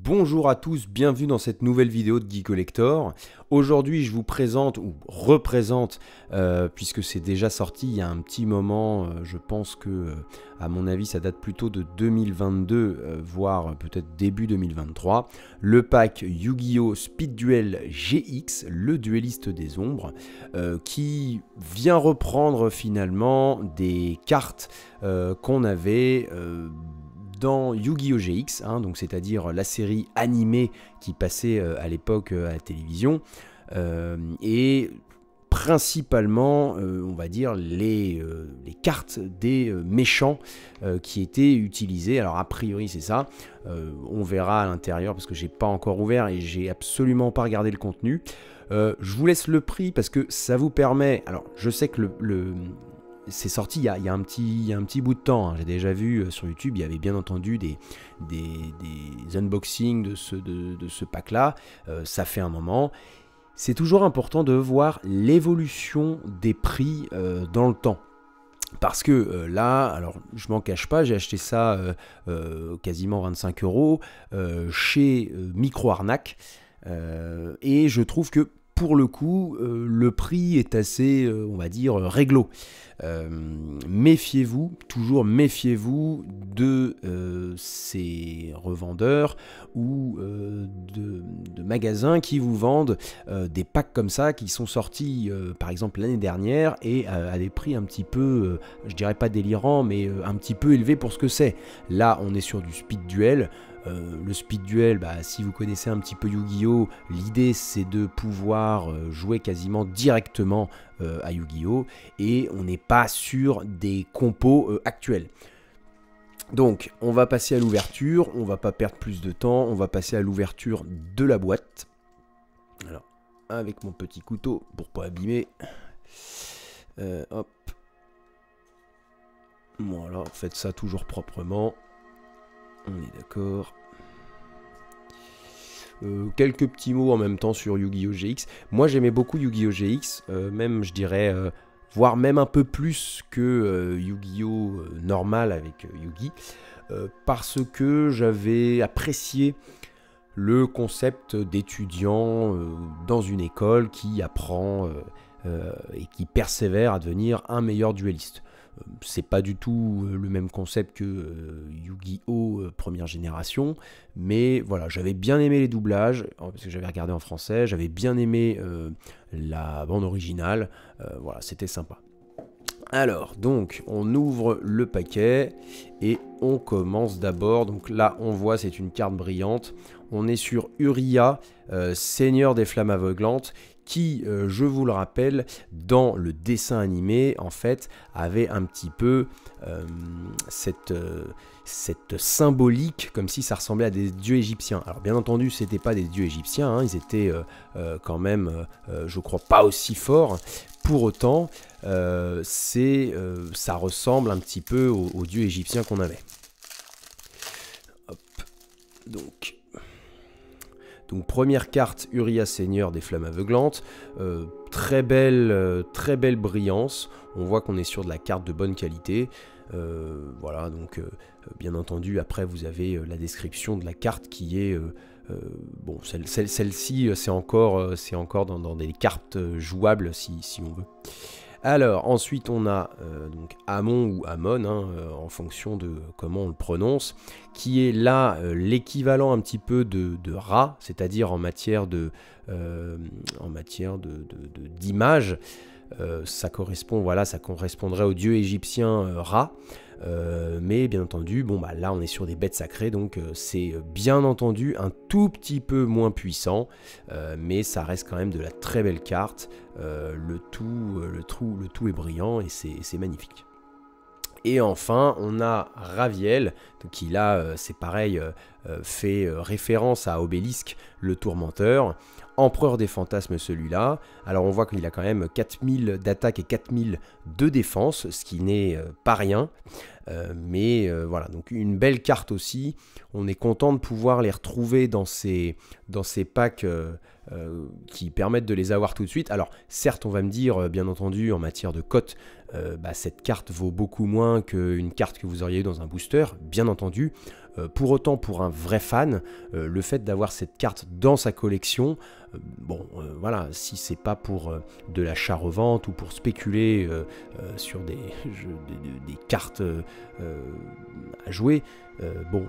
Bonjour à tous, bienvenue dans cette nouvelle vidéo de Geek Collector. Aujourd'hui je vous présente, ou représente, puisque c'est déjà sorti il y a un petit moment, je pense que à mon avis ça date plutôt de 2022, voire peut-être début 2023, le pack Yu-Gi-Oh! Speed Duel GX, le dueliste des ombres, qui vient reprendre finalement des cartes qu'on avait dans Yu-Gi-Oh! GX, donc c'est-à-dire la série animée qui passait à l'époque à la télévision, et principalement, on va dire, les cartes des méchants qui étaient utilisées. Alors a priori c'est ça, on verra à l'intérieur parce que j'ai pas encore ouvert et j'ai absolument pas regardé le contenu. Je vous laisse le prix parce que ça vous permet, alors je sais que c'est sorti il y a un petit bout de temps, hein. J'ai déjà vu sur YouTube, il y avait bien entendu des unboxings de ce pack-là, ça fait un moment. C'est toujours important de voir l'évolution des prix dans le temps. Parce que là, alors je m'en cache pas, j'ai acheté ça quasiment 25 € chez Micro Arnaque, et je trouve que pour le coup, le prix est assez, on va dire, réglo. Méfiez-vous, toujours méfiez-vous de ces revendeurs ou de magasins qui vous vendent des packs comme ça qui sont sortis par exemple l'année dernière et à des prix un petit peu, je dirais pas délirants, mais un petit peu élevés pour ce que c'est. Là, on est sur du speed duel. Le speed duel, si vous connaissez un petit peu Yu-Gi-Oh! L'idée c'est de pouvoir jouer quasiment directement à Yu-Gi-Oh! Et on n'est pas sur des compos actuels. Donc on va passer à l'ouverture, on va pas perdre plus de temps, on va passer à l'ouverture de la boîte. Alors avec mon petit couteau pour pas abîmer. Hop. Voilà, faites ça toujours proprement. On est d'accord. Quelques petits mots en même temps sur Yu-Gi-Oh! GX. Moi j'aimais beaucoup Yu-Gi-Oh! GX, même je dirais, voire même un peu plus que Yu-Gi-Oh! Normal avec Yu-Gi, parce que j'avais apprécié le concept d'étudiant dans une école qui apprend et qui persévère à devenir un meilleur duelliste. C'est pas du tout le même concept que Yu-Gi-Oh! Première génération, mais voilà, j'avais bien aimé les doublages, parce que j'avais regardé en français, j'avais bien aimé la bande originale, voilà, c'était sympa. Alors, donc, on ouvre le paquet et on commence d'abord. Donc là, on voit, c'est une carte brillante. On est sur Uriah, Seigneur des Flammes Aveuglantes, qui, je vous le rappelle, dans le dessin animé, en fait, avait un petit peu cette symbolique, comme si ça ressemblait à des dieux égyptiens. Alors bien entendu, ce n'étaient pas des dieux égyptiens, hein, ils étaient quand même, je crois, pas aussi forts. Pour autant, ça ressemble un petit peu aux dieux égyptiens qu'on avait. Hop. Donc première carte, Uriah Seigneur des Flammes Aveuglantes, très belle brillance, on voit qu'on est sur de la carte de bonne qualité, voilà, donc bien entendu après vous avez la description de la carte qui est, bon, celle-ci c'est encore dans des cartes jouables si on veut. Alors ensuite on a donc Amon ou Amon, en fonction de comment on le prononce, qui est là l'équivalent un petit peu de Ra, c'est-à-dire en matière d'image. Ça correspond, voilà, ça correspondrait au dieu égyptien Ra. Mais bien entendu, bon là on est sur des bêtes sacrées, donc c'est bien entendu un tout petit peu moins puissant, mais ça reste quand même de la très belle carte. Le tout est brillant et c'est magnifique. Et enfin, on a Raviel, qui là, c'est pareil, fait référence à Obélisque, le tourmenteur. Empereur des fantasmes celui-là. Alors on voit qu'il a quand même 4000 d'attaque et 4000 de défense, ce qui n'est pas rien. Mais voilà, donc une belle carte aussi. On est content de pouvoir les retrouver dans ces packs qui permettent de les avoir tout de suite. Alors certes, on va me dire, bien entendu, en matière de cote, cette carte vaut beaucoup moins qu'une carte que vous auriez eu dans un booster, bien entendu. Pour autant, pour un vrai fan, le fait d'avoir cette carte dans sa collection, voilà, si c'est pas pour de l'achat-revente ou pour spéculer sur des cartes à jouer,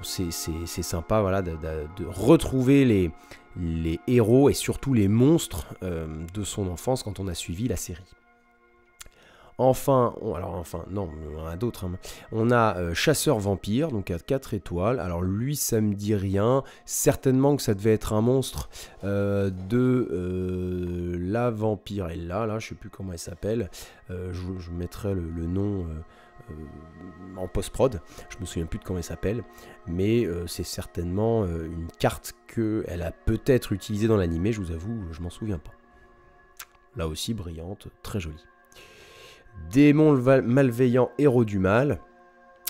c'est sympa, voilà, de retrouver les héros et surtout les monstres de son enfance quand on a suivi la série. Enfin, non, on en a d'autres. Hein. On a Chasseur Vampire, donc à 4 étoiles. Alors lui, ça me dit rien. Certainement que ça devait être un monstre de la vampire. Et là, je sais plus comment elle s'appelle. Je mettrai le nom en post-prod. Je me souviens plus de comment elle s'appelle. Mais c'est certainement une carte qu'elle a peut-être utilisée dans l'animé. Je vous avoue, je m'en souviens pas. Là aussi, brillante, très jolie. Démon malveillant, héros du mal.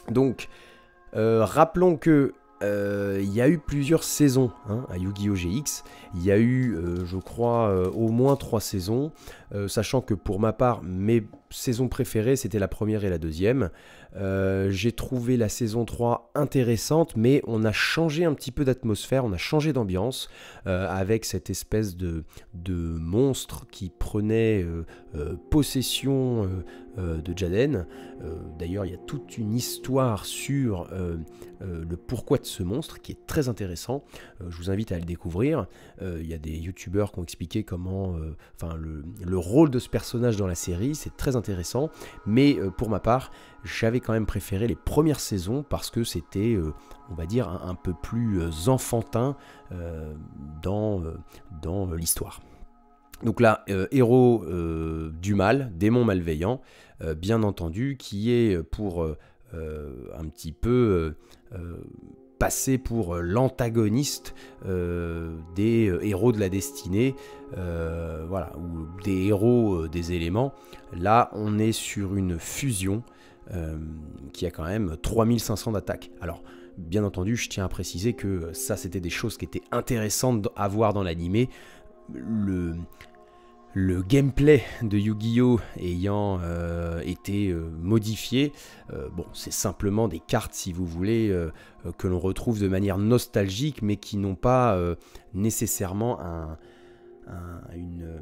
Donc, rappelons que il y a eu plusieurs saisons à Yu-Gi-Oh! GX. Il y a eu, je crois, au moins 3 saisons. Sachant que pour ma part, mes saisons préférées, c'était la première et la deuxième. J'ai trouvé la saison 3 intéressante, mais on a changé un petit peu d'atmosphère, on a changé d'ambiance, avec cette espèce de monstre qui prenait possession de Jaden. D'ailleurs, il y a toute une histoire sur le pourquoi de ce monstre qui est très intéressant. Je vous invite à le découvrir. Il y a des youtubeurs qui ont expliqué comment, le rôle de ce personnage dans la série, c'est très intéressant. Mais pour ma part, j'avais quand même préféré les premières saisons parce que c'était, on va dire, un peu plus enfantin dans l'histoire. Donc là, héros du mal, démon malveillant, bien entendu, qui est pour un petit peu passer pour l'antagoniste des héros de la destinée, voilà, ou des héros des éléments. Là, on est sur une fusion qui a quand même 3500 d'attaque. Alors, bien entendu, je tiens à préciser que ça, c'était des choses qui étaient intéressantes à voir dans l'animé. Le gameplay de Yu-Gi-Oh! Ayant été modifié, c'est simplement des cartes, si vous voulez, que l'on retrouve de manière nostalgique, mais qui n'ont pas nécessairement une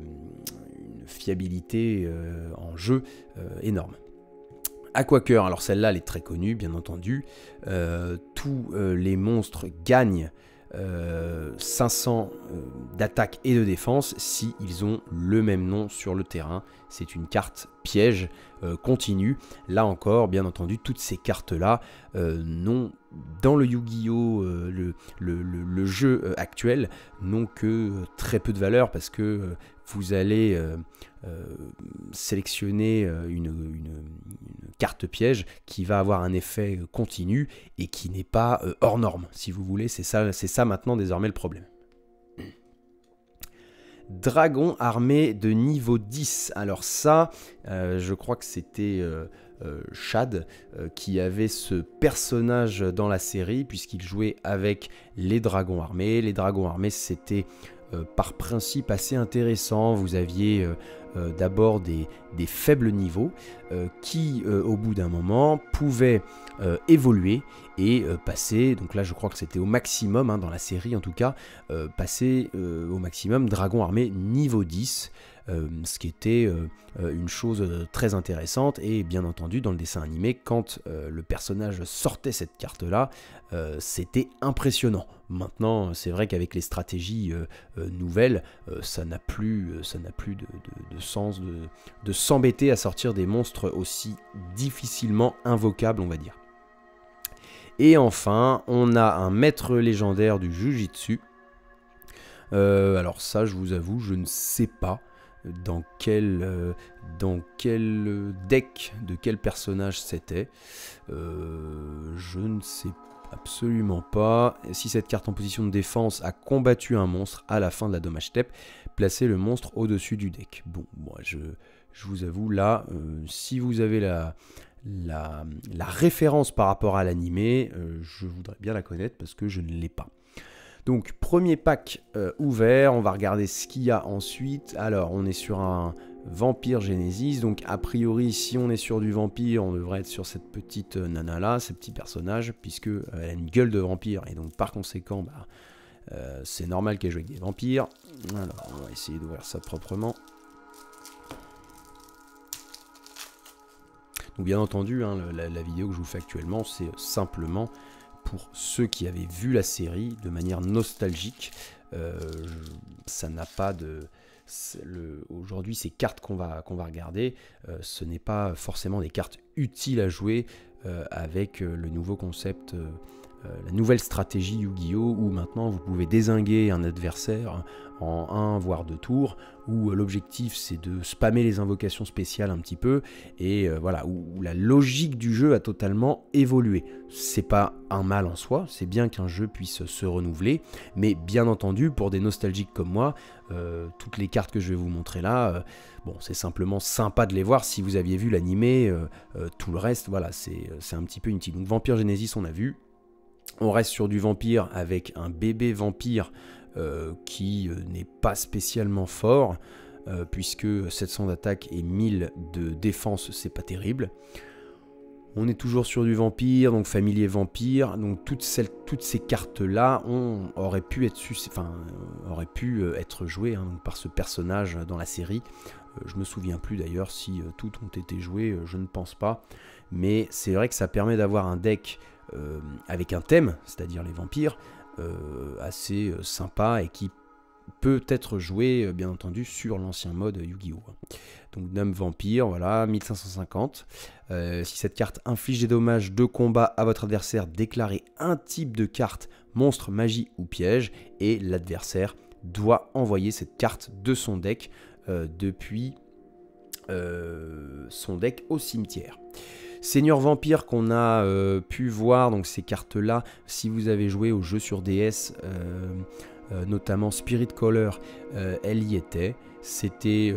fiabilité en jeu énorme. Aquacœur, alors celle-là, elle est très connue, bien entendu. Tous les monstres gagnent 500 d'attaque et de défense si ils ont le même nom sur le terrain. C'est une carte piège continue. Là encore, bien entendu, toutes ces cartes-là n'ont, dans le Yu-Gi-Oh! Le jeu actuel, n'ont que très peu de valeur parce que vous allez sélectionner une carte piège qui va avoir un effet continu et qui n'est pas hors norme, si vous voulez. C'est ça maintenant désormais le problème. Dragon armé de niveau 10. Alors ça, je crois que c'était Chad qui avait ce personnage dans la série, puisqu'il jouait avec les dragons armés. Les dragons armés, c'était par principe assez intéressant. Vous aviez d'abord des faibles niveaux qui, au bout d'un moment, pouvaient évoluer et passer, donc là je crois que c'était au maximum, dans la série en tout cas, passer au maximum dragon armé niveau 10, ce qui était une chose très intéressante. Et bien entendu dans le dessin animé, quand le personnage sortait cette carte là, c'était impressionnant. Maintenant c'est vrai qu'avec les stratégies nouvelles, ça n'a plus de sens de s'embêter à sortir des monstres aussi difficilement invocables, on va dire. Et enfin, on a un maître légendaire du Jujitsu. Alors ça, je vous avoue, je ne sais pas dans quel deck, de quel personnage c'était. Je ne sais absolument pas. Si cette carte en position de défense a combattu un monstre à la fin de la dommage step, placez le monstre au-dessus du deck. Bon, moi, je vous avoue, là, si vous avez la référence par rapport à l'animé, je voudrais bien la connaître parce que je ne l'ai pas. Donc premier pack ouvert, on va regarder ce qu'il y a ensuite. Alors on est sur un Vampire Genesis. Donc a priori, si on est sur du vampire, on devrait être sur cette petite nana là, ce petit personnage, puisque elle a une gueule de vampire, et donc par conséquent, bah, c'est normal qu'elle joue avec des vampires. Alors, on va essayer d'ouvrir ça proprement. Donc bien entendu, hein, la vidéo que je vous fais actuellement, c'est simplement pour ceux qui avaient vu la série de manière nostalgique. Ça n'a pas de... Aujourd'hui, ces cartes qu'on va regarder, ce n'est pas forcément des cartes utiles à jouer avec le nouveau concept, la nouvelle stratégie Yu-Gi-Oh! Où maintenant vous pouvez dézinguer un adversaire en 1 voire 2 tours, où l'objectif c'est de spammer les invocations spéciales un petit peu, et voilà, où la logique du jeu a totalement évolué. C'est pas un mal en soi, c'est bien qu'un jeu puisse se renouveler, mais bien entendu, pour des nostalgiques comme moi, toutes les cartes que je vais vous montrer là, bon, c'est simplement sympa de les voir si vous aviez vu l'animé, tout le reste, voilà, c'est un petit peu inutile. Donc Vampire Genesis, on a vu. On reste sur du vampire avec un bébé vampire qui n'est pas spécialement fort, puisque 700 d'attaque et 1000 de défense, c'est pas terrible. On est toujours sur du vampire, donc familier vampire, donc toutes ces cartes-là auraient pu être jouées hein, par ce personnage dans la série. Je me souviens plus d'ailleurs si toutes ont été jouées, je ne pense pas. Mais c'est vrai que ça permet d'avoir un deck avec un thème, c'est-à-dire les vampires, assez sympa et qui peut être joué bien entendu sur l'ancien mode Yu-Gi-Oh! Donc Gnome Vampire, voilà, 1550. Si cette carte inflige des dommages de combat à votre adversaire, déclarez un type de carte, monstre, magie ou piège, et l'adversaire doit envoyer cette carte de son deck depuis son deck au cimetière. Seigneur Vampire qu'on a pu voir, donc ces cartes-là, si vous avez joué au jeu sur DS, notamment Spirit Caller, elle y était. C'était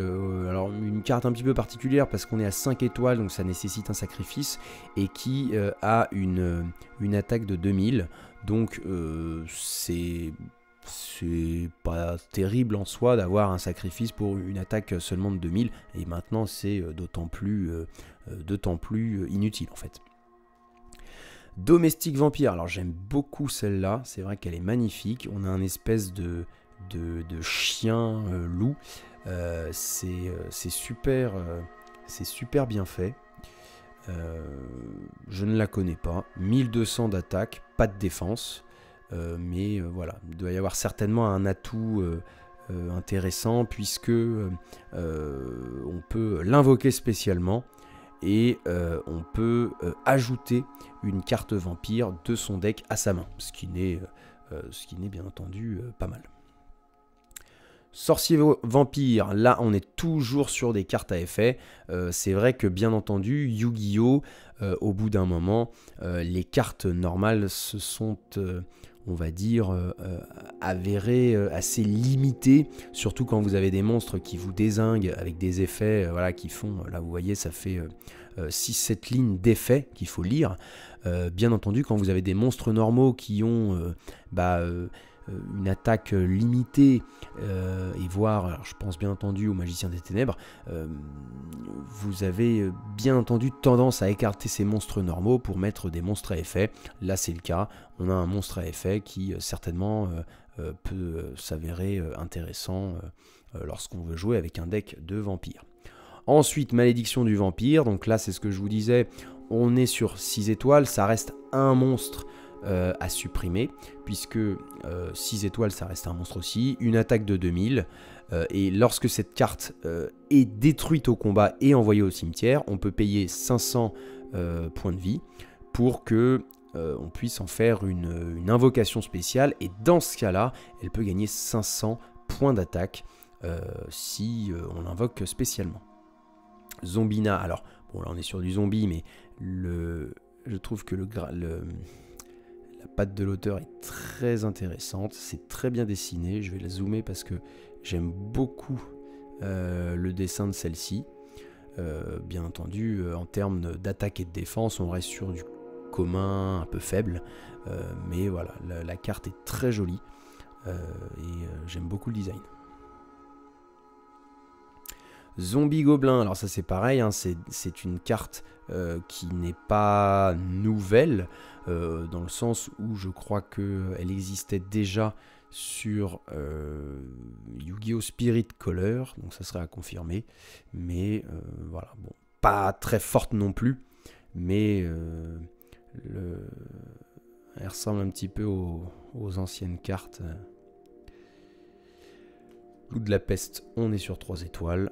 alors une carte un petit peu particulière parce qu'on est à 5 étoiles, donc ça nécessite un sacrifice, et qui a une attaque de 2000, donc c'est pas terrible en soi d'avoir un sacrifice pour une attaque seulement de 2000, et maintenant c'est d'autant plus inutile en fait. Domestique Vampire, alors j'aime beaucoup celle-là, c'est vrai qu'elle est magnifique. On a un espèce de chien loup, c'est super bien fait. Je ne la connais pas, 1200 d'attaque, pas de défense. Mais voilà, il doit y avoir certainement un atout intéressant, puisque on peut l'invoquer spécialement, et on peut ajouter une carte vampire de son deck à sa main, ce qui n'est bien entendu pas mal. Sorcier Vampire, là on est toujours sur des cartes à effet. C'est vrai que bien entendu Yu-Gi-Oh! Au bout d'un moment, les cartes normales se sont on va dire avérées assez limitées, surtout quand vous avez des monstres qui vous dézinguent avec des effets voilà, qui font, là vous voyez ça fait 6-7 lignes d'effets qu'il faut lire. Bien entendu quand vous avez des monstres normaux qui ont une attaque limitée, et voire, alors je pense bien entendu au Magicien des Ténèbres, vous avez bien entendu tendance à écarter ces monstres normaux pour mettre des monstres à effet. Là c'est le cas, on a un monstre à effet qui certainement peut s'avérer intéressant lorsqu'on veut jouer avec un deck de vampires. Ensuite, Malédiction du Vampire, donc là c'est ce que je vous disais, on est sur 6 étoiles, ça reste un monstre à supprimer, puisque 6 étoiles ça reste un monstre aussi, une attaque de 2000, et lorsque cette carte est détruite au combat et envoyée au cimetière, on peut payer 500 points de vie pour que on puisse en faire une invocation spéciale, et dans ce cas là elle peut gagner 500 points d'attaque si on l'invoque spécialement. Zombina, alors bon là on est sur du zombie, mais je trouve que la patte de l'auteur est très intéressante, c'est très bien dessiné, je vais la zoomer parce que j'aime beaucoup le dessin de celle-ci. Bien entendu, en termes d'attaque et de défense, on reste sur du commun un peu faible, mais voilà, la carte est très jolie, et j'aime beaucoup le design. Zombie Gobelin, alors ça c'est pareil, hein, c'est une carte qui n'est pas nouvelle, dans le sens où je crois qu'elle existait déjà sur Yu-Gi-Oh! Spirit Color, donc ça serait à confirmer, mais voilà, bon, pas très forte non plus, mais elle ressemble un petit peu aux anciennes cartes. Loup de la peste, on est sur 3 étoiles.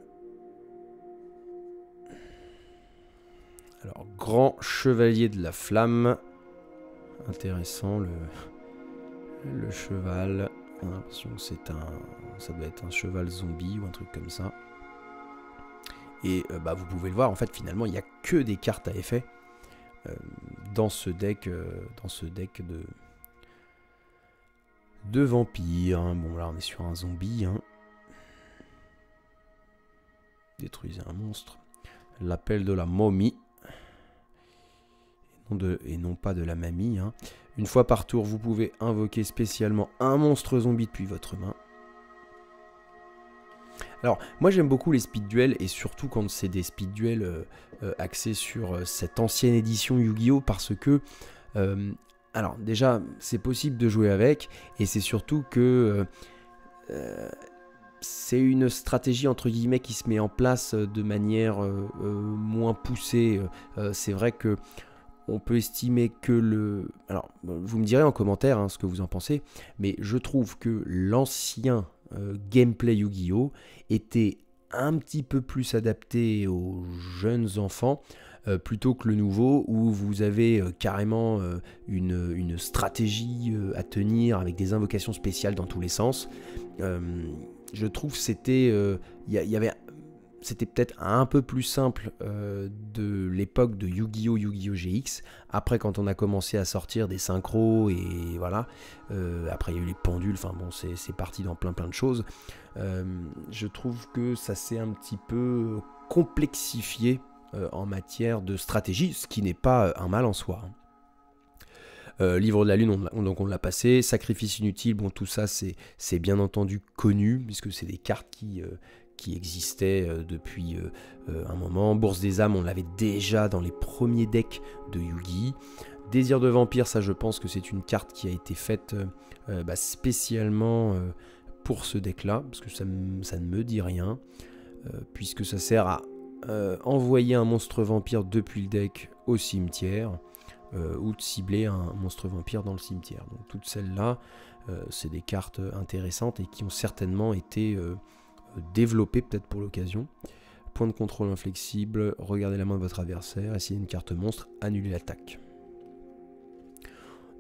Alors, grand chevalier de la flamme. Intéressant, le cheval. On a l'impression que ça doit être un cheval zombie ou un truc comme ça. Et vous pouvez le voir, en fait, finalement, il n'y a que des cartes à effet dans ce deck de vampires. Hein. Bon, là, on est sur un zombie. Hein. Détruisez un monstre. L'appel de la momie. Et non pas de la mamie. Hein. Une fois par tour, vous pouvez invoquer spécialement un monstre zombie depuis votre main. Alors, moi j'aime beaucoup les speed duels, et surtout quand c'est des speed duels axés sur cette ancienne édition Yu-Gi-Oh! Parce que, alors déjà, c'est possible de jouer avec, et c'est surtout que c'est une stratégie entre guillemets qui se met en place de manière moins poussée. C'est vrai que on peut estimer que le... Alors, vous me direz en commentaire hein, ce que vous en pensez, mais je trouve que l'ancien gameplay Yu-Gi-Oh! Était un petit peu plus adapté aux jeunes enfants, plutôt que le nouveau, où vous avez carrément une stratégie à tenir, avec des invocations spéciales dans tous les sens. Je trouve que c'était... C'était peut-être un peu plus simple de l'époque de Yu-Gi-Oh! Yu-Gi-Oh! GX. Après, quand on a commencé à sortir des synchros, et voilà. Après, il y a eu les pendules. Enfin bon, c'est parti dans plein de choses. Je trouve que ça s'est un petit peu complexifié en matière de stratégie, ce qui n'est pas un mal en soi. Livre de la Lune, donc on l'a passé. Sacrifice inutile, bon, tout ça, c'est bien entendu connu, puisque c'est des cartes qui existait depuis un moment. Bourse des âmes, on l'avait déjà dans les premiers decks de Yu-Gi. Désir de vampire, ça je pense que c'est une carte qui a été faite spécialement pour ce deck-là, parce que ça ne me dit rien, puisque ça sert à envoyer un monstre vampire depuis le deck au cimetière, ou de cibler un monstre vampire dans le cimetière. Donc toutes celles-là, c'est des cartes intéressantes et qui ont certainement été... développer peut-être pour l'occasion. Point de contrôle inflexible, regardez la main de votre adversaire, essayez une carte monstre, annulez l'attaque.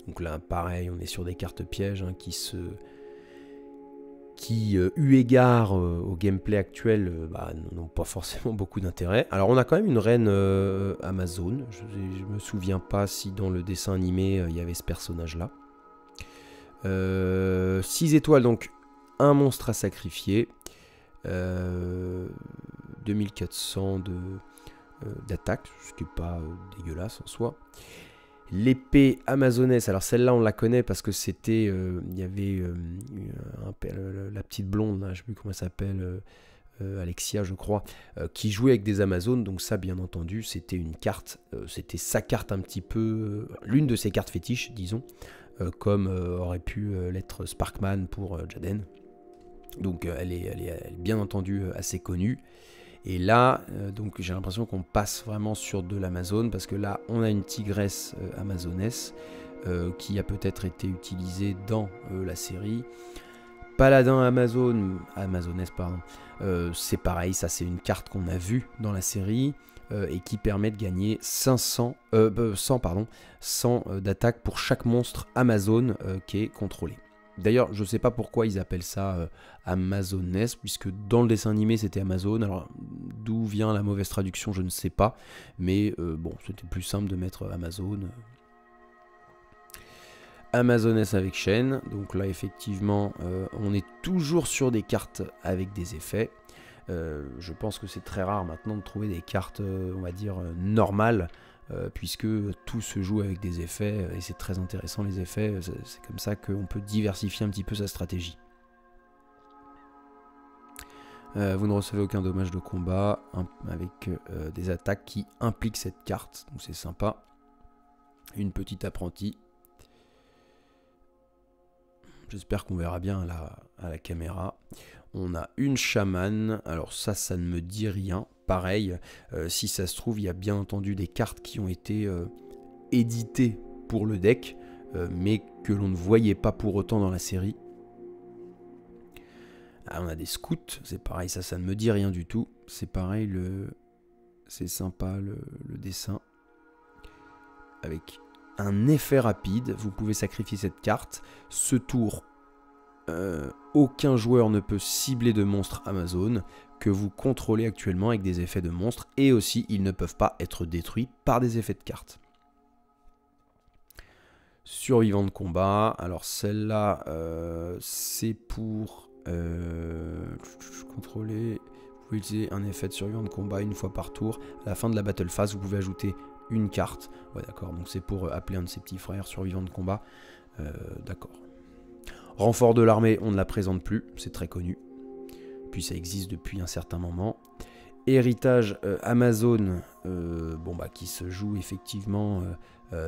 Donc là pareil, on est sur des cartes pièges hein, qui eu égard au gameplay actuel, n'ont pas forcément beaucoup d'intérêt. Alors on a quand même une reine Amazon, je me souviens pas si dans le dessin animé il y avait ce personnage là. 6 étoiles, donc un monstre à sacrifier. 2400 d'attaque, ce qui n'est pas dégueulasse en soi. L'épée amazonesse, alors celle-là on la connaît parce que c'était, il y avait la petite blonde, là, je ne sais plus comment elle s'appelle, Alexia je crois, qui jouait avec des Amazones, donc ça bien entendu c'était une carte, c'était sa carte un petit peu, l'une de ses cartes fétiches disons, comme aurait pu l'être Sparkman pour Jaden. Donc elle est bien entendu assez connue. Et là, donc j'ai l'impression qu'on passe vraiment sur de l'Amazone, parce que là, on a une tigresse amazonesse qui a peut-être été utilisée dans la série. Paladin amazonesse, pardon. C'est pareil, ça c'est une carte qu'on a vue dans la série et qui permet de gagner 100 d'attaque pour chaque monstre Amazone qui est contrôlé. D'ailleurs, je ne sais pas pourquoi ils appellent ça Amazoness, puisque dans le dessin animé c'était Amazon. Alors d'où vient la mauvaise traduction, je ne sais pas. Mais bon, c'était plus simple de mettre Amazon. Amazoness avec chaîne. Donc là, effectivement, on est toujours sur des cartes avec des effets. Je pense que c'est très rare maintenant de trouver des cartes, on va dire, normales. Puisque tout se joue avec des effets et c'est très intéressant les effets, c'est comme ça qu'on peut diversifier un petit peu sa stratégie. Vous ne recevez aucun dommage de combat avec des attaques qui impliquent cette carte. Donc c'est sympa. Une petite apprentie. J'espère qu'on verra bien à la caméra. On a une chamane. Alors ça ne me dit rien. Pareil, si ça se trouve, il y a bien entendu des cartes qui ont été éditées pour le deck, mais que l'on ne voyait pas pour autant dans la série. Ah, on a des scouts, c'est pareil, ça ne me dit rien du tout. C'est pareil, c'est sympa le dessin. Avec un effet rapide, vous pouvez sacrifier cette carte. Ce tour, aucun joueur ne peut cibler de monstres Amazon que vous contrôlez actuellement avec des effets de monstres. Et aussi, ils ne peuvent pas être détruits par des effets de cartes. Survivant de combat. Alors celle-là, c'est pour contrôler. Vous pouvez utiliser un effet de survivant de combat une fois par tour. À la fin de la battle phase, vous pouvez ajouter une carte. Ouais, d'accord. Donc c'est pour appeler un de ses petits frères, survivant de combat. D'accord. Renfort de l'armée, on ne la présente plus. C'est très connu. Puis ça existe depuis un certain moment. Héritage Amazon, qui se joue effectivement.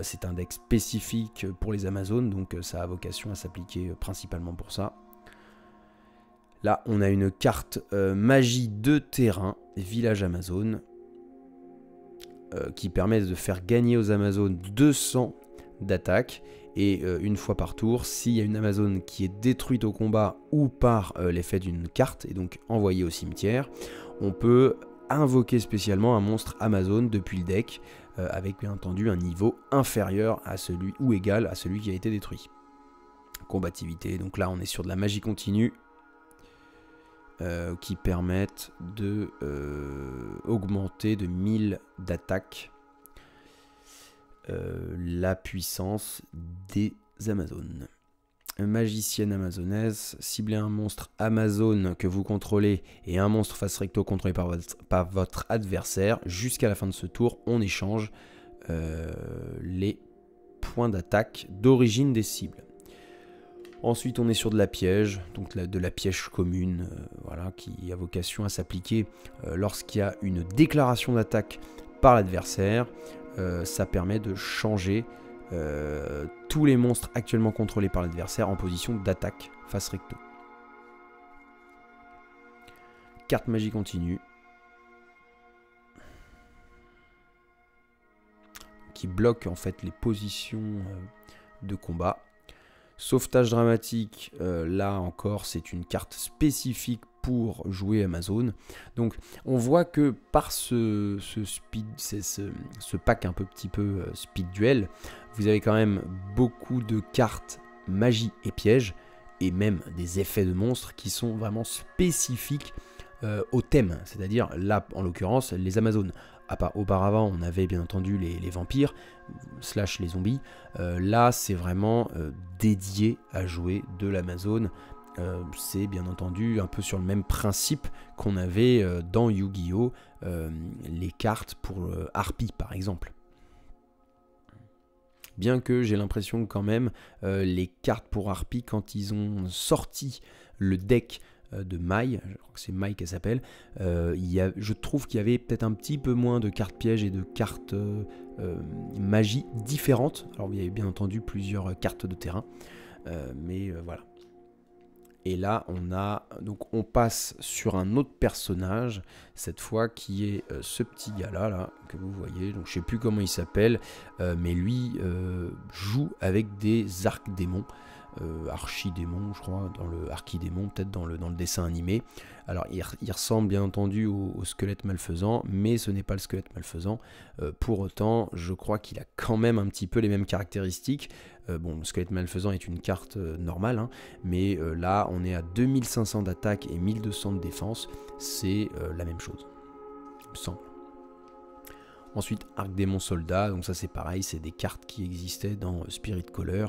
C'est un deck spécifique pour les Amazones, donc ça a vocation à s'appliquer principalement pour ça. Là, on a une carte magie de terrain, village Amazon, qui permet de faire gagner aux Amazones 200 d'attaque. Et une fois par tour, s'il y a une Amazone qui est détruite au combat ou par l'effet d'une carte, et donc envoyée au cimetière, on peut invoquer spécialement un monstre Amazon depuis le deck, avec bien entendu un niveau inférieur à celui ou égal à celui qui a été détruit. Combativité, donc là on est sur de la magie continue qui permettent de augmenter de 1000 d'attaque la puissance des Amazones. Magicienne amazonaise, ciblez un monstre Amazon que vous contrôlez et un monstre face recto contrôlé par votre adversaire. Jusqu'à la fin de ce tour, on échange les points d'attaque d'origine des cibles. Ensuite, on est sur de la piège, donc de la piège commune, voilà, qui a vocation à s'appliquer lorsqu'il y a une déclaration d'attaque par l'adversaire. Ça permet de changer tous les monstres actuellement contrôlés par l'adversaire en position d'attaque face recto. Carte magie continue. Qui bloque en fait les positions de combat. Sauvetage dramatique, là encore c'est une carte spécifique pour jouer Amazon. Donc on voit que par ce pack un petit peu speed duel, vous avez quand même beaucoup de cartes magie et piège, et même des effets de monstres qui sont vraiment spécifiques au thème, c'est-à-dire là en l'occurrence les Amazones. Auparavant on avait bien entendu les vampires / les zombies, là c'est vraiment dédié à jouer de l'Amazone. C'est bien entendu un peu sur le même principe qu'on avait dans Yu-Gi-Oh! Les cartes pour Harpie par exemple. Bien que j'ai l'impression que quand même les cartes pour Harpie, quand ils ont sorti le deck de Mai, je crois que c'est Mai qu'elle s'appelle, je trouve qu'il y avait peut-être un petit peu moins de cartes pièges et de cartes magie différentes. Alors il y avait bien entendu plusieurs cartes de terrain, mais voilà. Et là on passe sur un autre personnage, cette fois qui est ce petit gars là que vous voyez. Donc je sais plus comment il s'appelle, mais lui joue avec des archdémons. Archidémon, je crois, dans le archidémon, peut-être dans le dessin animé. Alors il ressemble bien entendu au squelette malfaisant, mais ce n'est pas le squelette malfaisant. Pour autant, je crois qu'il a quand même un petit peu les mêmes caractéristiques. Bon, le squelette malfaisant est une carte normale, hein, mais là on est à 2500 d'attaque et 1200 de défense, c'est la même chose, il me semble. Ensuite, archdémon soldat, donc ça c'est pareil, c'est des cartes qui existaient dans Spirit Caller.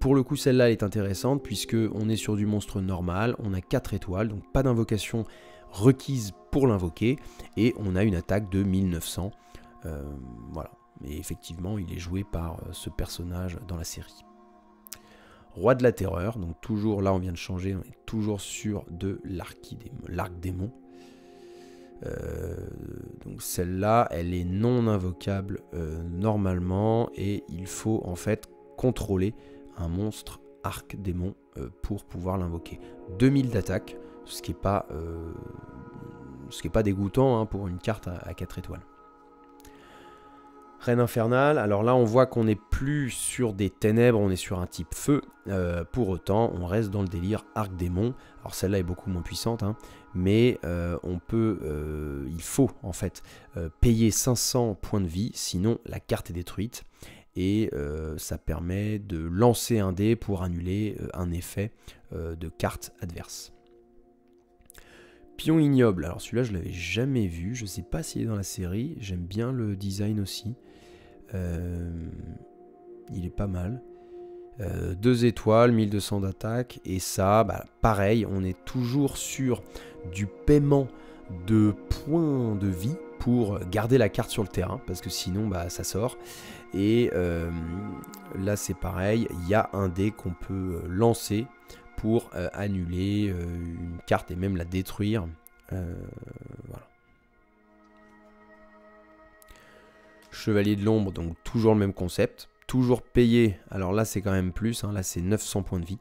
Pour le coup, celle-là est intéressante puisque on est sur du monstre normal, on a 4 étoiles, donc pas d'invocation requise pour l'invoquer, et on a une attaque de 1900. Voilà, et effectivement, il est joué par ce personnage dans la série. Roi de la Terreur, donc toujours là on vient de changer, on est toujours sur de l'arc démon. Donc celle-là, elle est non invocable normalement, et il faut en fait contrôler un monstre arc démon pour pouvoir l'invoquer. 2000 d'attaque, ce qui est pas dégoûtant hein, pour une carte à 4 étoiles. Reine infernale, alors là on voit qu'on n'est plus sur des ténèbres, on est sur un type feu, pour autant on reste dans le délire arc démon. Alors celle-là est beaucoup moins puissante, hein, mais il faut en fait payer 500 points de vie, sinon la carte est détruite, et ça permet de lancer un dé pour annuler un effet de carte adverse. Pion ignoble, alors celui-là je l'avais jamais vu, je sais pas s'il est dans la série, j'aime bien le design aussi. Il est pas mal. 2 étoiles, 1200 d'attaque, et ça, bah, pareil, on est toujours sur du paiement de points de vie pour garder la carte sur le terrain, parce que sinon bah, ça sort. Et là c'est pareil, il y a un dé qu'on peut lancer pour annuler une carte et même la détruire. Voilà. Chevalier de l'ombre, donc toujours le même concept, toujours payé, alors là c'est quand même plus, hein, là c'est 900 points de vie,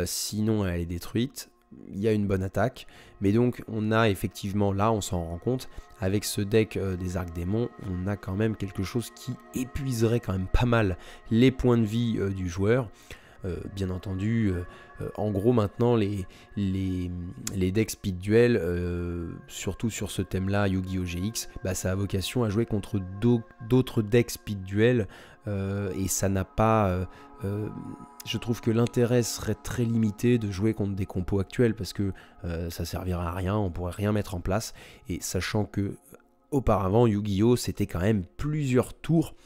sinon elle est détruite. Il y a une bonne attaque, mais donc on a effectivement, là on s'en rend compte, avec ce deck des arcs démons, on a quand même quelque chose qui épuiserait quand même pas mal les points de vie du joueur. Bien entendu, en gros maintenant les decks speed duel, surtout sur ce thème là, Yu-Gi-Oh! GX, bah, ça a vocation à jouer contre d'autres decks speed duel, et ça n'a pas... je trouve que l'intérêt serait très limité de jouer contre des compos actuels, parce que ça servirait à rien, on pourrait rien mettre en place, et sachant que auparavant Yu-Gi-Oh! C'était quand même plusieurs tours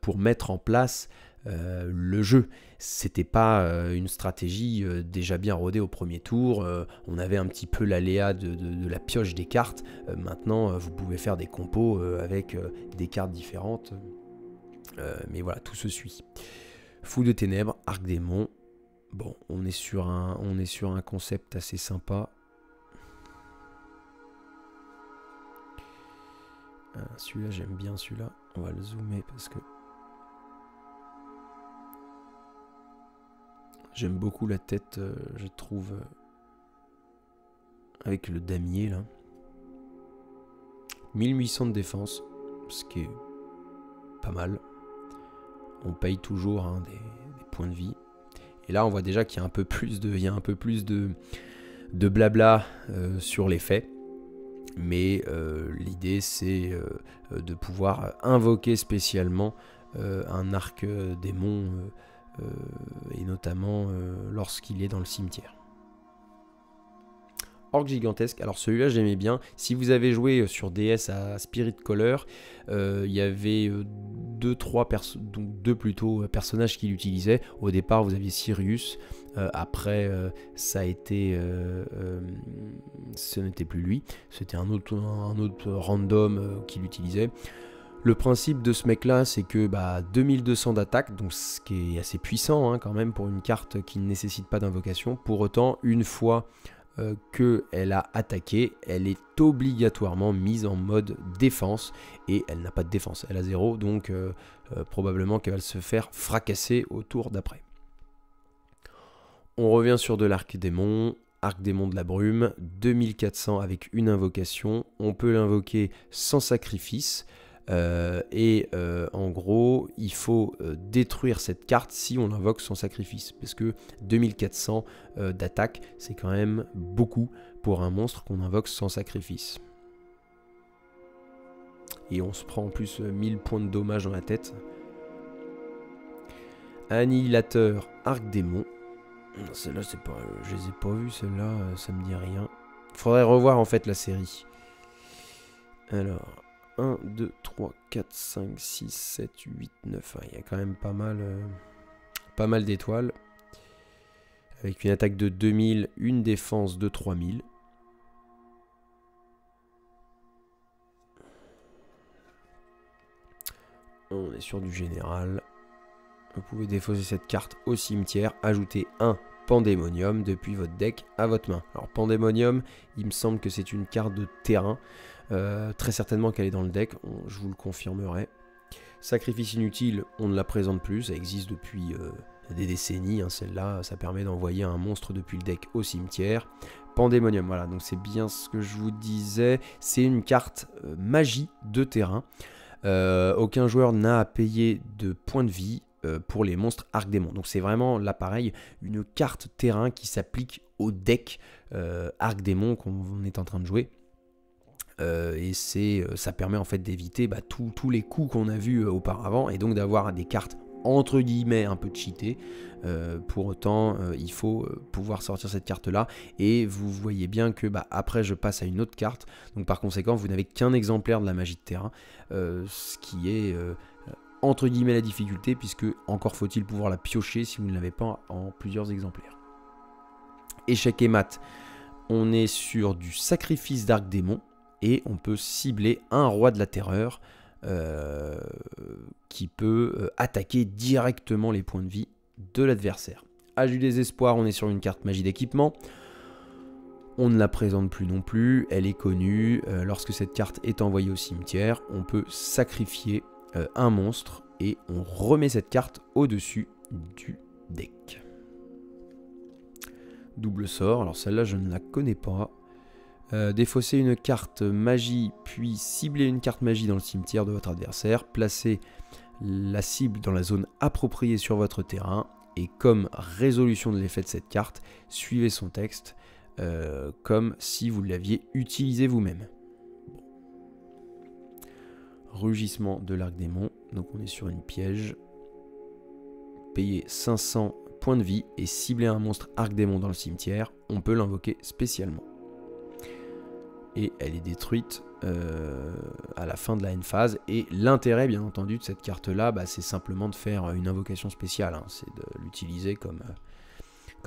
pour mettre en place le jeu. C'était pas une stratégie déjà bien rodée au premier tour, on avait un petit peu l'aléa de la pioche des cartes. Maintenant vous pouvez faire des compos avec des cartes différentes, mais voilà, tout se suit. Fou de ténèbres, arc démon, bon, on est sur un concept assez sympa. Celui-là j'aime bien, celui-là on va le zoomer parce que j'aime beaucoup la tête, je trouve, avec le damier là. 1800 de défense, ce qui est pas mal. On paye toujours hein, des points de vie. Et là on voit déjà qu'il y a un peu plus de blabla sur les faits. Mais l'idée c'est de pouvoir invoquer spécialement un arc démon, et notamment lorsqu'il est dans le cimetière. Orc gigantesque, alors celui-là j'aimais bien. Si vous avez joué sur DS à Spirit Color, il y avait deux personnages qui l'utilisaient. Au départ vous aviez Sirius, après ça a été, ce n'était plus lui, c'était un autre random qui l'utilisait. Le principe de ce mec là c'est que 2200 d'attaque, donc ce qui est assez puissant hein, quand même pour une carte qui ne nécessite pas d'invocation. Pour autant, une fois qu'elle a attaqué, elle est obligatoirement mise en mode défense, et elle n'a pas de défense, elle a 0, donc probablement qu'elle va se faire fracasser au tour d'après. On revient sur de l'arc démon de la brume, 2400 avec une invocation, on peut l'invoquer sans sacrifice. En gros il faut détruire cette carte si on l'invoque sans sacrifice, parce que 2400 d'attaque c'est quand même beaucoup pour un monstre qu'on invoque sans sacrifice, et on se prend en plus 1000 points de dommage dans la tête. Annihilateur arc démon, celle-là c'est pas, je les ai pas vus, celle-là ça me dit rien, faudrait revoir en fait la série. Alors 1, 2, 3, 4, 5, 6, 7, 8, 9. Il y a quand même pas mal d'étoiles. Avec une attaque de 2000, une défense de 3000. On est sur du général. vous pouvez défausser cette carte au cimetière, ajouter un Pandémonium depuis votre deck à votre main. Alors Pandémonium, il me semble que c'est une carte de terrain, très certainement qu'elle est dans le deck, je vous le confirmerai. Sacrifice inutile, on ne la présente plus, ça existe depuis des décennies, hein, celle-là, ça permet d'envoyer un monstre depuis le deck au cimetière. Pandémonium, voilà, donc c'est bien ce que je vous disais, c'est une carte magie de terrain. Aucun joueur n'a à payer de points de vie pour les monstres Arc-Démon. Donc c'est vraiment là pareil, une carte terrain qui s'applique au deck Arc-Démon qu'on est en train de jouer. Et ça permet en fait d'éviter tous les coups qu'on a vus auparavant et donc d'avoir des cartes entre guillemets un peu cheatées. Pour autant il faut pouvoir sortir cette carte là et vous voyez bien que après je passe à une autre carte, donc par conséquent vous n'avez qu'un exemplaire de la magie de terrain, ce qui est entre guillemets la difficulté, puisque encore faut-il pouvoir la piocher si vous ne l'avez pas en plusieurs exemplaires. Échec et mat, on est sur du sacrifice d'Arc-Démon et on peut cibler un roi de la terreur qui peut attaquer directement les points de vie de l'adversaire. Âge du désespoir, on est sur une carte magie d'équipement. On ne la présente plus non plus, elle est connue. Lorsque cette carte est envoyée au cimetière, on peut sacrifier un monstre et on remet cette carte au-dessus du deck. Double sort, alors celle-là je ne la connais pas. Défausser une carte magie, puis cibler une carte magie dans le cimetière de votre adversaire. Placer la cible dans la zone appropriée sur votre terrain. Et comme résolution de l'effet de cette carte, suivez son texte comme si vous l'aviez utilisé vous-même. Rugissement de l'Arc-Démon, donc on est sur une piège. Payer 500 points de vie et cibler un monstre Arc-Démon dans le cimetière, on peut l'invoquer spécialement. Et elle est détruite à la fin de la end phase. Et l'intérêt bien entendu de cette carte là, c'est simplement de faire une invocation spéciale, hein. C'est de l'utiliser comme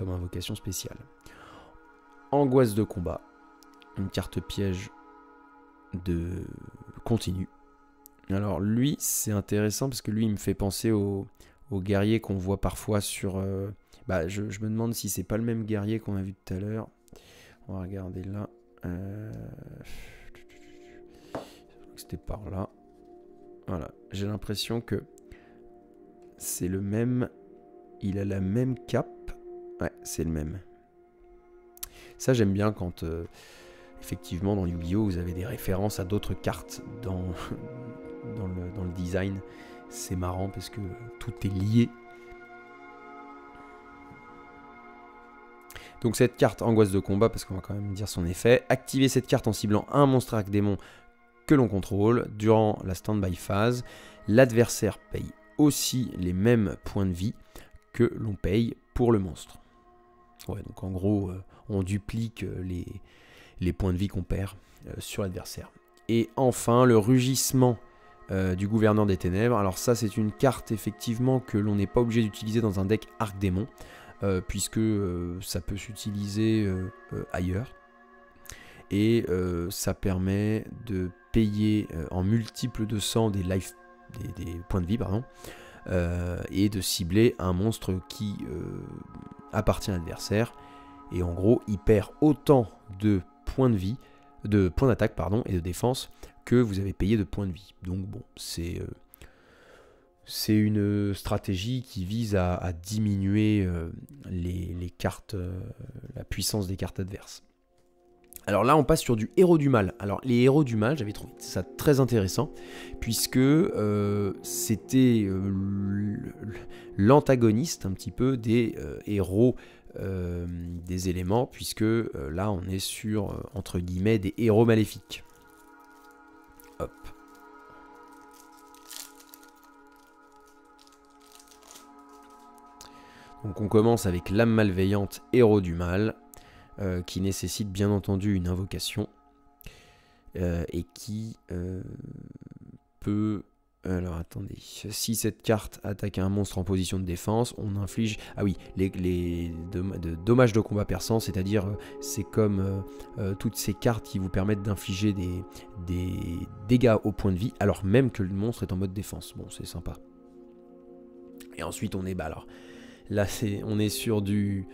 invocation spéciale. Angoisse de combat, une carte piège de continu. Alors lui c'est intéressant parce que lui il me fait penser aux guerriers qu'on voit parfois sur... je me demande si c'est pas le même guerrier qu'on a vu tout à l'heure. On va regarder là. C'était par là. Voilà, j'ai l'impression que c'est le même. Il a la même cape. Ouais, c'est le même. Ça j'aime bien quand effectivement dans Yu-Gi-Oh vous avez des références à d'autres cartes dans le design. C'est marrant parce que tout est lié. Donc cette carte angoisse de combat, parce qu'on va quand même dire son effet. Activez cette carte en ciblant un monstre Arc-Démon que l'on contrôle durant la stand-by phase. L'adversaire paye aussi les mêmes points de vie que l'on paye pour le monstre. Ouais, donc en gros, on duplique les points de vie qu'on perd sur l'adversaire. Et enfin, le rugissement du gouverneur des ténèbres. Alors ça, c'est une carte effectivement que l'on n'est pas obligé d'utiliser dans un deck Arc-Démon. Puisque ça peut s'utiliser ailleurs. Et ça permet de payer en multiples de 100 des points de vie, pardon, et de cibler un monstre qui appartient à l'adversaire. Et en gros, il perd autant de points de vie, de points d'attaque pardon, et de défense que vous avez payé de points de vie. Donc bon, c'est une stratégie qui vise à diminuer les cartes, la puissance des cartes adverses. Alors là, on passe sur du héros du mal. Alors les héros du mal, j'avais trouvé ça très intéressant, puisque c'était l'antagoniste un petit peu des héros des éléments, puisque là, on est sur, entre guillemets, des héros maléfiques. Hop. Donc on commence avec l'âme malveillante, héros du mal, qui nécessite bien entendu une invocation et qui peut... Alors attendez, si cette carte attaque un monstre en position de défense, on inflige... Ah oui, les dommages de combat perçants, c'est-à-dire c'est comme toutes ces cartes qui vous permettent d'infliger des dégâts au point de vie, alors même que le monstre est en mode défense. Bon, c'est sympa. Et ensuite on est, bah alors, là on est sur du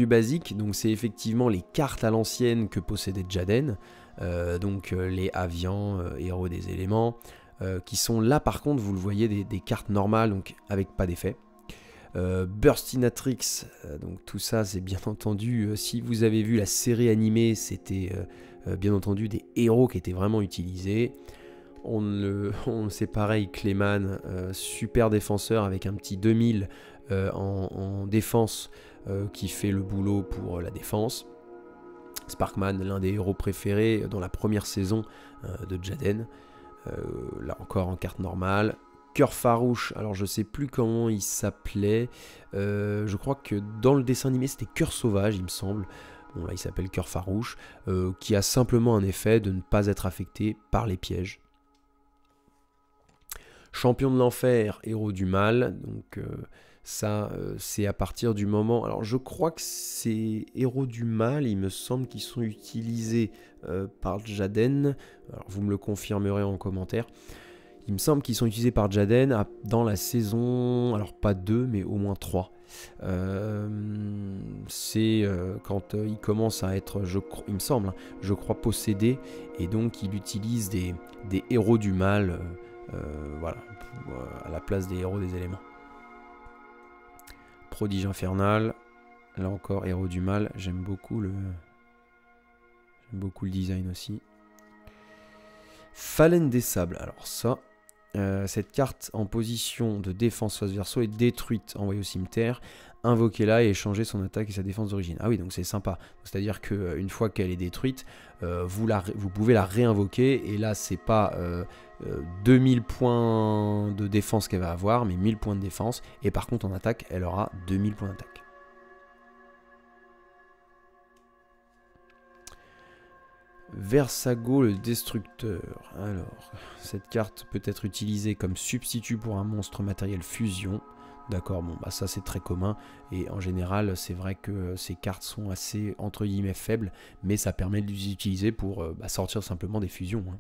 basique, donc c'est effectivement les cartes à l'ancienne que possédait Jaden, donc les Avians, héros des éléments, qui sont là par contre, vous le voyez, des cartes normales, donc avec pas d'effet. Burstinatrix, donc tout ça c'est bien entendu, si vous avez vu la série animée, c'était bien entendu des héros qui étaient vraiment utilisés. C'est pareil, Clayman, super défenseur avec un petit 2000 en défense qui fait le boulot pour la défense. Sparkman, l'un des héros préférés dans la première saison de Jaden, là encore en carte normale. Cœur farouche, alors je sais plus comment il s'appelait, je crois que dans le dessin animé c'était Cœur sauvage il me semble. Bon là il s'appelle Cœur farouche, qui a simplement un effet de ne pas être affecté par les pièges. Champion de l'enfer, héros du mal, donc ça c'est à partir du moment, alors je crois que ces héros du mal, il me semble qu'ils sont utilisés par Jaden, alors vous me le confirmerez en commentaire. Il me semble qu'ils sont utilisés par Jaden dans la saison, alors pas 2 mais au moins 3. C'est quand il commence à être, il me semble, hein, je crois possédé, et donc il utilise des héros du mal, voilà, à la place des héros des éléments. Prodige infernal, là encore héros du mal, j'aime beaucoup le design aussi. Phalène des sables, alors ça, cette carte en position de défense face verso est détruite, envoyée au cimetière, invoquez-la et échangez son attaque et sa défense d'origine. Ah oui, donc c'est sympa, c'est-à-dire qu'une fois qu'elle est détruite, vous pouvez la réinvoquer, et là c'est pas 2000 points de défense qu'elle va avoir, mais 1000 points de défense, et par contre en attaque, elle aura 2000 points d'attaque. Versago le destructeur. Alors, cette carte peut être utilisée comme substitut pour un monstre matériel fusion. D'accord, bon, bah ça c'est très commun, et en général c'est vrai que ces cartes sont assez entre guillemets faibles, mais ça permet de les utiliser pour sortir simplement des fusions. Hein.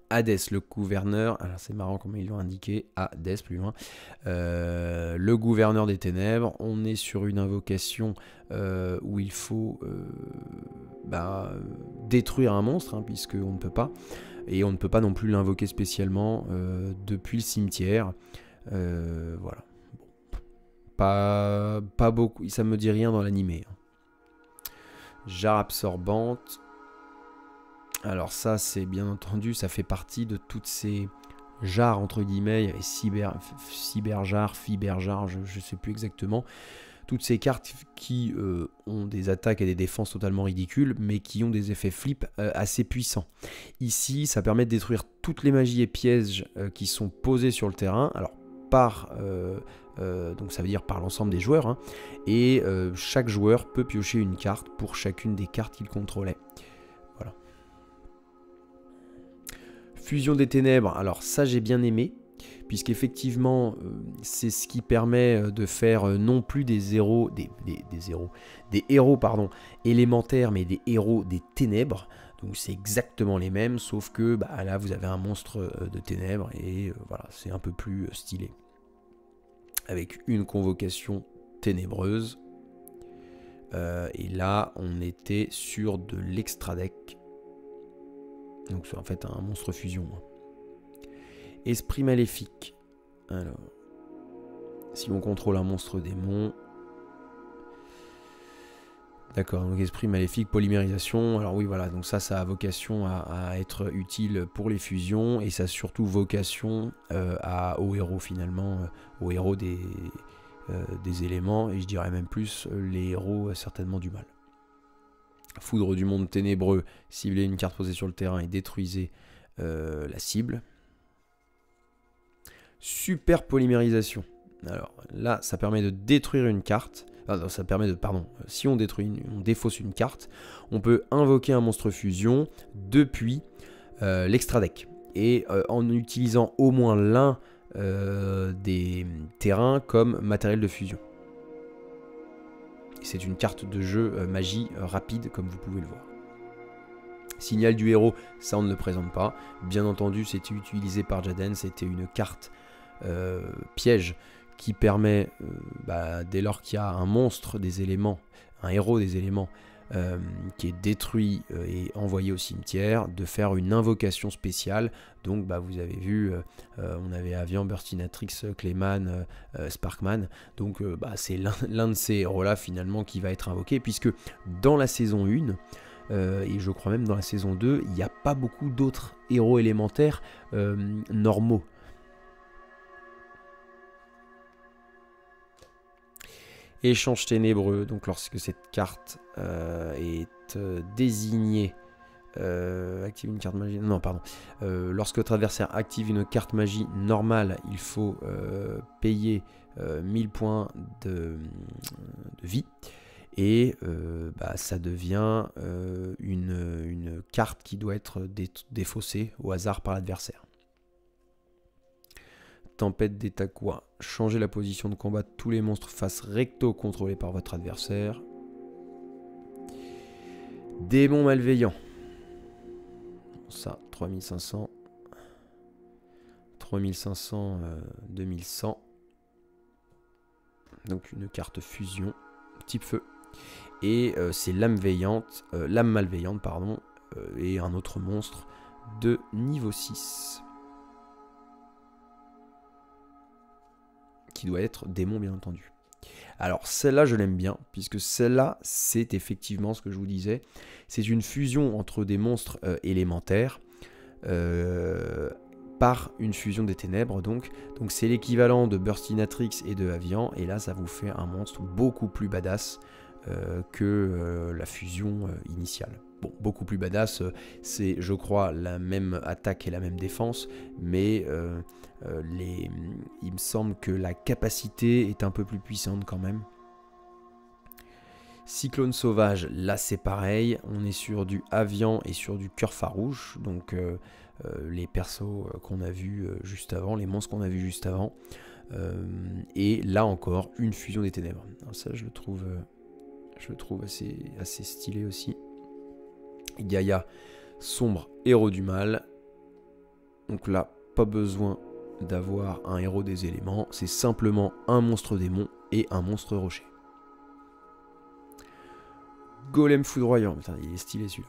Hadès, le gouverneur, alors c'est marrant comment ils l'ont indiqué, Hadès plus loin, le gouverneur des ténèbres, on est sur une invocation où il faut détruire un monstre, hein, puisqu'on ne peut pas, et on ne peut pas non plus l'invoquer spécialement depuis le cimetière, voilà. Bon. Pas beaucoup, ça me dit rien dans l'animé. Hein. Jarre absorbante. Alors ça, c'est bien entendu, ça fait partie de toutes ces jarres, entre guillemets, il y avait cyberjar, fiberjar, je ne sais plus exactement. Toutes ces cartes qui ont des attaques et des défenses totalement ridicules, mais qui ont des effets flip assez puissants. Ici, ça permet de détruire toutes les magies et pièges qui sont posés sur le terrain, alors donc ça veut dire par l'ensemble des joueurs, hein, et chaque joueur peut piocher une carte pour chacune des cartes qu'il contrôlait. Voilà. Fusion des ténèbres, alors ça j'ai bien aimé, puisqu'effectivement c'est ce qui permet de faire non plus des héros, des héros élémentaires, mais des héros des ténèbres. Donc c'est exactement les mêmes, sauf que là vous avez un monstre de ténèbres, et voilà, c'est un peu plus stylé. Avec une convocation ténébreuse. Et là on était sur de l'extra deck. Donc c'est en fait un monstre fusion. Esprit maléfique. Alors, si on contrôle un monstre démon. D'accord, donc esprit maléfique, polymérisation. Alors oui, voilà, donc ça a vocation à être utile pour les fusions. Et ça a surtout vocation aux héros finalement, aux héros des éléments. Et je dirais même plus les héros certainement du mal. Foudre du monde ténébreux, ciblez une carte posée sur le terrain et détruisez la cible. Super polymérisation. Alors là, ça permet de détruire une carte. Non, ça permet de, pardon, si on défausse une carte, on peut invoquer un monstre fusion depuis l'extra deck. Et en utilisant au moins l'un des terrains comme matériel de fusion. C'est une carte de jeu magie rapide, comme vous pouvez le voir. Signal du héros, ça on ne le présente pas. Bien entendu, c'était utilisé par Jaden, c'était une carte piège qui permet, dès lors qu'il y a un monstre des éléments, un héros des éléments, qui est détruit et envoyé au cimetière, de faire une invocation spéciale. Donc vous avez vu, on avait Avian, Burstinatrix, Clayman, Sparkman. Donc c'est l'un de ces héros-là finalement qui va être invoqué, puisque dans la saison 1, et je crois même dans la saison 2, il n'y a pas beaucoup d'autres héros élémentaires normaux. Échange ténébreux, donc lorsque cette carte est désignée, active une carte magie, non pardon, lorsque votre adversaire active une carte magie normale, il faut payer 1000 points de vie, et ça devient une carte qui doit être défaussée au hasard par l'adversaire. Tempête d'Etakua. Changez la position de combat de tous les monstres face recto contrôlés par votre adversaire. Démon malveillant. Ça, 3500. 3500, 2100. Donc une carte fusion, type feu. Et c'est l'âme malveillante, pardon, et un autre monstre de niveau 6. Qui doit être démon bien entendu. Alors celle-là je l'aime bien, puisque celle-là c'est effectivement ce que je vous disais, c'est une fusion entre des monstres élémentaires par une fusion des ténèbres, donc c'est l'équivalent de Burstinatrix et de Avian, et là ça vous fait un monstre beaucoup plus badass que la fusion initiale. Bon, beaucoup plus badass, c'est je crois la même attaque et la même défense, mais il me semble que la capacité est un peu plus puissante quand même. Cyclone sauvage, là c'est pareil, on est sur du Avian et sur du cœur farouche, donc les persos qu'on a vus juste avant, les monstres qu'on a vus juste avant, et là encore une fusion des ténèbres. Alors ça je le trouve assez stylé aussi. Gaïa, sombre, héros du mal. Donc là, pas besoin d'avoir un héros des éléments, c'est simplement un monstre démon et un monstre rocher. Golem foudroyant, putain, il est stylé celui-là.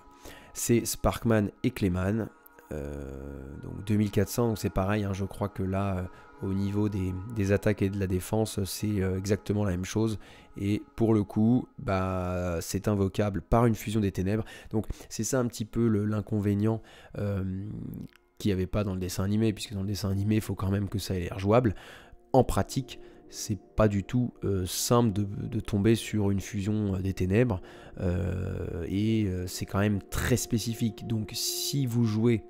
C'est Sparkman et Clayman. Donc 2400, donc c'est pareil, hein, je crois que là, au niveau des attaques et de la défense, c'est exactement la même chose. Et pour le coup, c'est invocable par une fusion des ténèbres. Donc c'est ça un petit peu l'inconvénient qu'il n'y avait pas dans le dessin animé, puisque dans le dessin animé, il faut quand même que ça ait l'air jouable. En pratique, c'est pas du tout simple de tomber sur une fusion des ténèbres, et c'est quand même très spécifique. Donc si vous jouez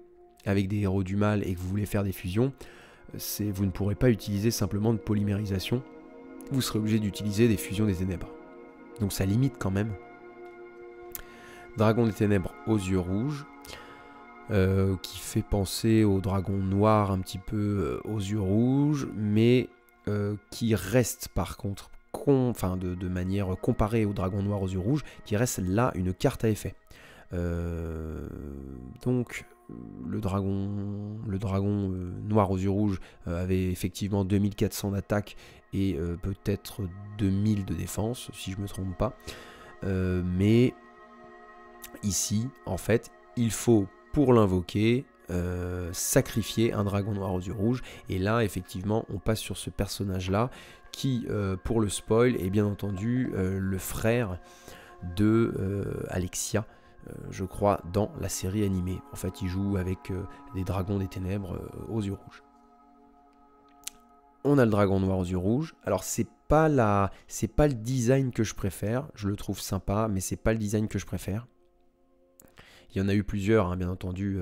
avec des héros du mal et que vous voulez faire des fusions, vous ne pourrez pas utiliser simplement de polymérisation, vous serez obligé d'utiliser des fusions des ténèbres. Donc ça limite quand même. Dragon des ténèbres aux yeux rouges, qui fait penser au dragon noir un petit peu aux yeux rouges, mais qui reste par contre, de manière comparée au dragon noir aux yeux rouges, qui reste là une carte à effet. Donc le dragon noir aux yeux rouges avait effectivement 2400 d'attaque et peut-être 2000 de défense, si je me trompe pas. Mais ici, en fait, il faut, pour l'invoquer, sacrifier un dragon noir aux yeux rouges. Et là, effectivement, on passe sur ce personnage-là qui, pour le spoil, est bien entendu le frère de Alexia, je crois, dans la série animée. En fait, il joue avec des dragons des ténèbres aux yeux rouges. On a le dragon noir aux yeux rouges. Alors, c'est pas le design que je préfère. Je le trouve sympa, mais c'est pas le design que je préfère. Il y en a eu plusieurs, hein, bien entendu,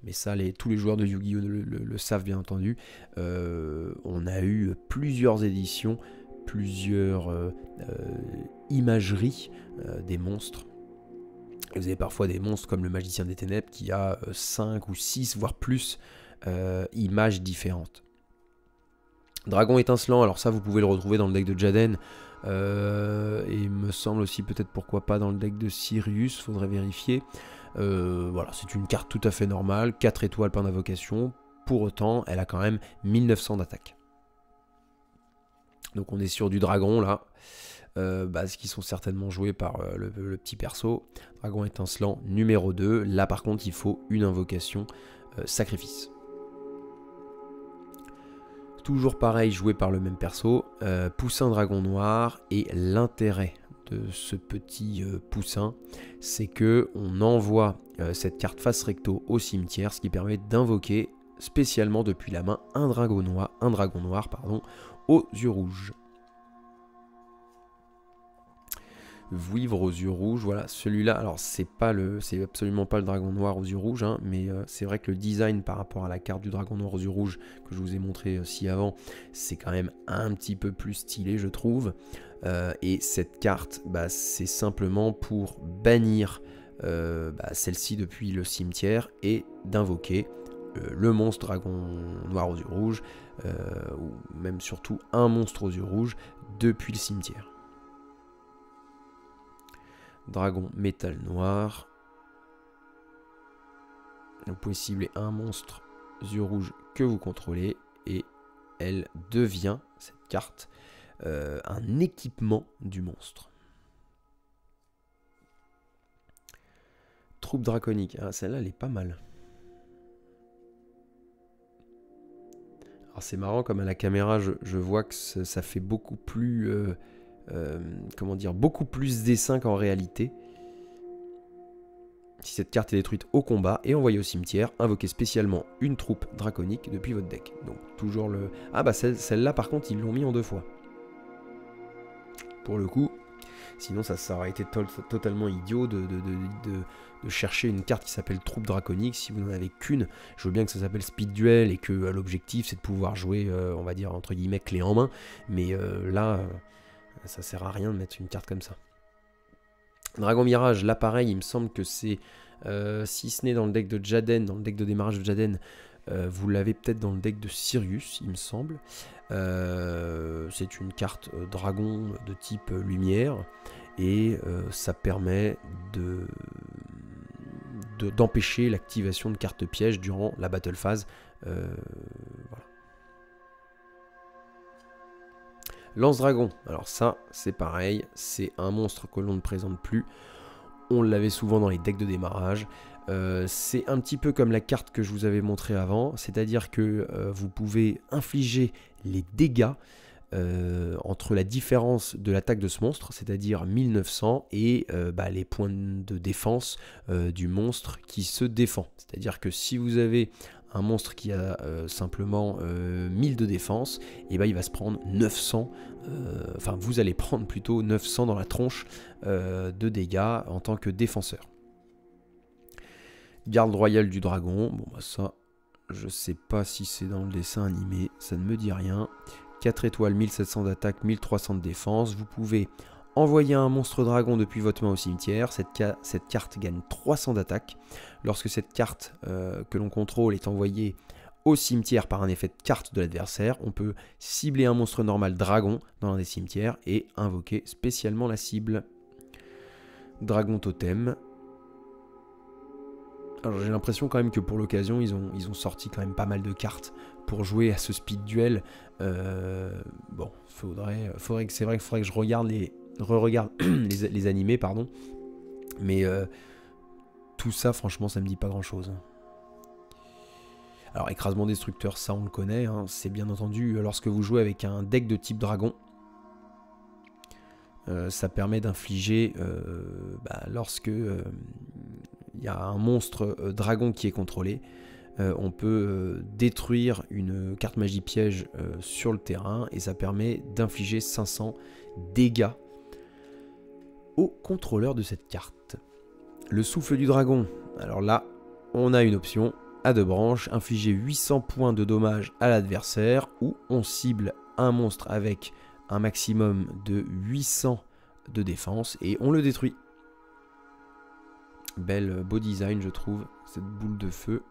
mais ça, tous les joueurs de Yu-Gi-Oh! Le savent, bien entendu. On a eu plusieurs éditions, plusieurs imageries des monstres. Et vous avez parfois des monstres comme le magicien des ténèbres qui a 5 ou 6, voire plus, images différentes. Dragon étincelant, alors ça vous pouvez le retrouver dans le deck de Jaden. Et il me semble aussi peut-être pourquoi pas dans le deck de Sirius, faudrait vérifier. Voilà, c'est une carte tout à fait normale, 4 étoiles par invocation. Pour autant, elle a quand même 1900 d'attaque. Donc on est sur du dragon là, qui sont certainement joués par le petit perso. Dragon étincelant numéro 2. Là par contre il faut une invocation sacrifice. Toujours pareil, joué par le même perso, poussin dragon noir, et l'intérêt de ce petit poussin, c'est que on envoie cette carte face recto au cimetière, ce qui permet d'invoquer spécialement depuis la main un dragon noir, aux yeux rouges. Vouivre aux yeux rouges, voilà, celui-là, alors c'est absolument pas le dragon noir aux yeux rouges, hein, mais c'est vrai que le design par rapport à la carte du dragon noir aux yeux rouges que je vous ai montré ci avant, c'est quand même un petit peu plus stylé, je trouve. Et cette carte, c'est simplement pour bannir celle-ci depuis le cimetière et d'invoquer le monstre dragon noir aux yeux rouges, ou même surtout un monstre aux yeux rouges depuis le cimetière. Dragon métal noir. Vous pouvez cibler un monstre yeux rouges que vous contrôlez et elle devient, cette carte, un équipement du monstre. Troupe draconique. Ah, celle-là, elle est pas mal. Alors c'est marrant, comme à la caméra, je vois que ça fait beaucoup plus... comment dire, beaucoup plus dessin qu'en réalité. Si cette carte est détruite au combat et envoyée au cimetière, invoquez spécialement une troupe draconique depuis votre deck. Donc toujours le... Ah bah celle-là par contre ils l'ont mis en 2 fois. Pour le coup, sinon ça aurait été totalement idiot de chercher une carte qui s'appelle troupe draconique si vous n'en avez qu'une. Je veux bien que ça s'appelle speed duel et que l'objectif c'est de pouvoir jouer, on va dire entre guillemets clé en main. Mais là... ça sert à rien de mettre une carte comme ça. Dragon Mirage, là pareil, il me semble que c'est, si ce n'est dans le deck de Jaden, dans le deck de démarrage de Jaden, vous l'avez peut-être dans le deck de Sirius, il me semble. C'est une carte dragon de type lumière, et ça permet d'empêcher l'activation de cartes pièges durant la battle phase. Voilà. Lance-dragon, alors ça c'est pareil, c'est un monstre que l'on ne présente plus, on l'avait souvent dans les decks de démarrage, c'est un petit peu comme la carte que je vous avais montré avant, c'est-à-dire que vous pouvez infliger les dégâts entre la différence de l'attaque de ce monstre, c'est-à-dire 1900, et les points de défense du monstre qui se défend. C'est-à-dire que si vous avez un monstre qui a simplement 1000 de défense, et il va se prendre 900, enfin vous allez prendre plutôt 900 dans la tronche de dégâts en tant que défenseur. Garde royale du dragon, bon ça je sais pas si c'est dans le dessin animé, ça ne me dit rien. 4 étoiles, 1700 d'attaque, 1300 de défense. Vous pouvez envoyer un monstre dragon depuis votre main au cimetière. Cette carte gagne 300 d'attaque. Lorsque cette carte que l'on contrôle est envoyée au cimetière par un effet de carte de l'adversaire, on peut cibler un monstre normal dragon dans l'un des cimetières et invoquer spécialement la cible. Dragon totem. Alors j'ai l'impression quand même que pour l'occasion ils ont sorti quand même pas mal de cartes pour jouer à ce speed duel. Bon, faudrait que je regarde re-regarde les animés, pardon. Mais tout ça, franchement, ça me dit pas grand chose. Alors écrasement destructeur, ça on le connaît, hein. C'est bien entendu lorsque vous jouez avec un deck de type dragon. Ça permet d'infliger, lorsque il y a un monstre dragon qui est contrôlé, on peut détruire une carte magie piège sur le terrain, et ça permet d'infliger 500 dégâts au contrôleur de cette carte. Le souffle du dragon, alors là on a une option à 2 branches, infliger 800 points de dommages à l'adversaire, ou on cible un monstre avec un maximum de 800 de défense et on le détruit. Beau design, je trouve, cette boule de feu.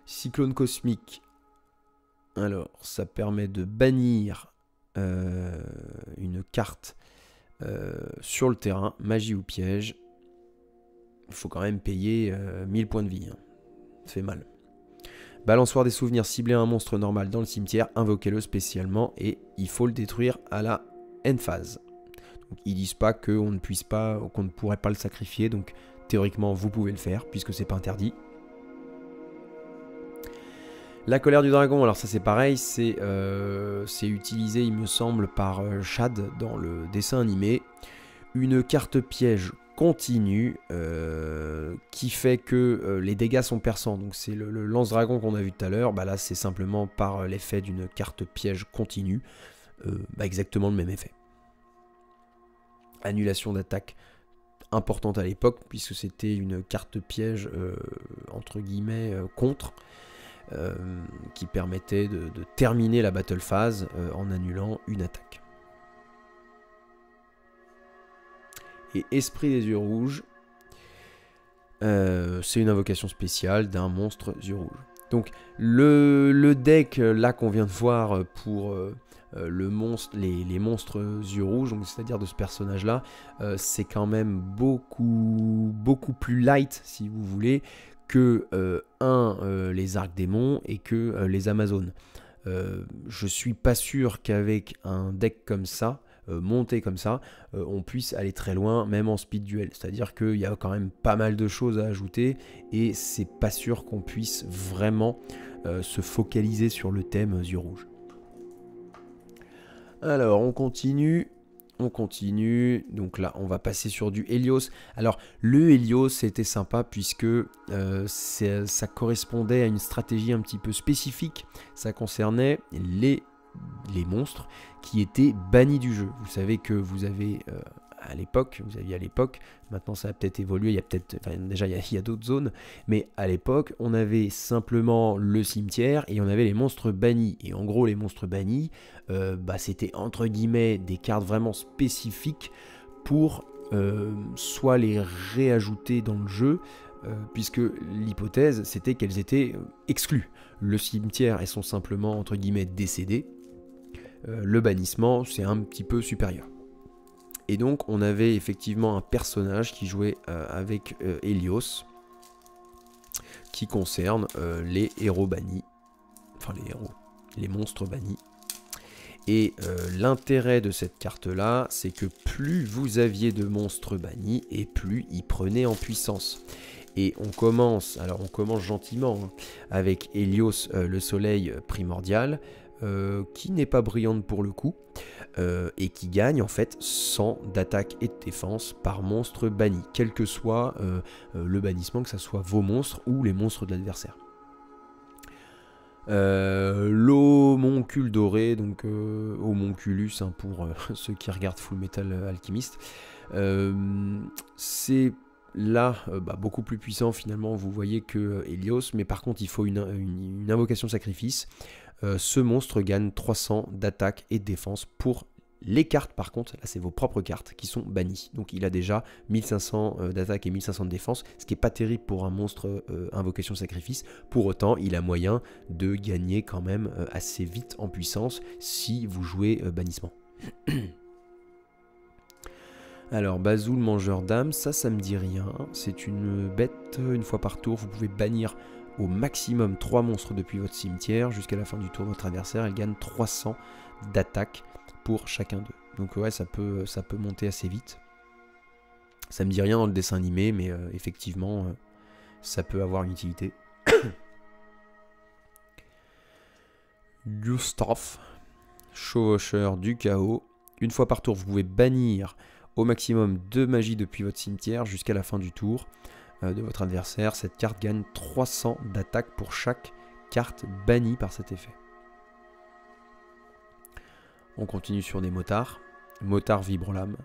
Cyclone cosmique. Alors, ça permet de bannir une carte sur le terrain, magie ou piège. Il faut quand même payer 1000 points de vie. Hein. Ça fait mal. Balançoire des souvenirs, ciblez un monstre normal dans le cimetière, invoquez-le spécialement et il faut le détruire à la end phase. Donc, ils disent pas qu'on ne puisse pas, qu'on ne pourrait pas le sacrifier, donc théoriquement vous pouvez le faire puisque c'est pas interdit. La colère du dragon, alors ça c'est pareil, c'est utilisé il me semble par Chad dans le dessin animé. Une carte piège continue qui fait que les dégâts sont perçants. Donc c'est le lance-dragon qu'on a vu tout à l'heure, bah là c'est simplement par l'effet d'une carte piège continue, exactement le même effet. Annulation d'attaque importante à l'époque puisque c'était une carte piège entre guillemets contre. Qui permettait de terminer la battle phase en annulant une attaque. Et Esprit des yeux rouges, c'est une invocation spéciale d'un monstre yeux rouges. Donc le deck là qu'on vient de voir pour les monstres yeux rouges, c'est-à-dire de ce personnage là, c'est quand même beaucoup plus light si vous voulez que les arcs démons et que les Amazones. Je suis pas sûr qu'avec un deck comme ça, monté comme ça, on puisse aller très loin, même en speed duel. C'est-à-dire qu'il y a quand même pas mal de choses à ajouter et c'est pas sûr qu'on puisse vraiment se focaliser sur le thème yeux rouges. Alors, on continue. Donc là on va passer sur du Hélios. Alors le Hélios c'était sympa puisque ça correspondait à une stratégie un petit peu spécifique. Ça concernait les monstres qui étaient bannis du jeu. Vous savez que vous avez à l'époque, maintenant ça a peut-être évolué, il y a peut-être, déjà il y a d'autres zones, mais à l'époque on avait simplement le cimetière et on avait les monstres bannis. Et en gros les monstres bannis, c'était entre guillemets des cartes vraiment spécifiques pour soit les réajouter dans le jeu, puisque l'hypothèse c'était qu'elles étaient exclues. Le cimetière, elles sont simplement entre guillemets décédées. Le bannissement c'est un petit peu supérieur. Et donc on avait effectivement un personnage qui jouait avec Hélios, qui concerne les héros bannis, enfin les monstres bannis. Et l'intérêt de cette carte là, c'est que plus vous aviez de monstres bannis, et plus ils prenaient en puissance. Et on commence gentiment hein, avec Hélios, le soleil primordial, qui n'est pas brillante pour le coup, et qui gagne en fait 100 d'attaque et de défense par monstre banni, quel que soit le bannissement, que ce soit vos monstres ou les monstres de l'adversaire. L'homoncule doré, donc homonculus hein, pour ceux qui regardent Full Metal Alchemist, c'est là beaucoup plus puissant finalement, vous voyez, que Hélios, mais par contre il faut une invocation sacrifice. Ce monstre gagne 300 d'attaque et de défense pour les cartes, par contre, là c'est vos propres cartes qui sont bannies. Donc il a déjà 1500 d'attaque et 1500 de défense, ce qui n'est pas terrible pour un monstre invocation sacrifice. Pour autant, il a moyen de gagner quand même assez vite en puissance si vous jouez bannissement. Alors, Bazoul, mangeur d'âme, ça me dit rien. C'est une bête, une fois par tour, vous pouvez bannir au maximum 3 monstres depuis votre cimetière. Jusqu'à la fin du tour de votre adversaire, elle gagne 300 d'attaque pour chacun d'eux. Donc ouais, ça peut monter assez vite. Ça me dit rien dans le dessin animé, mais effectivement, ça peut avoir une utilité. Gustave, chevaucheur du chaos. Une fois par tour, vous pouvez bannir au maximum 2 magies depuis votre cimetière jusqu'à la fin du tour de votre adversaire. Cette carte gagne 300 d'attaque pour chaque carte bannie par cet effet. On continue sur des motards. Motard vibre-lame.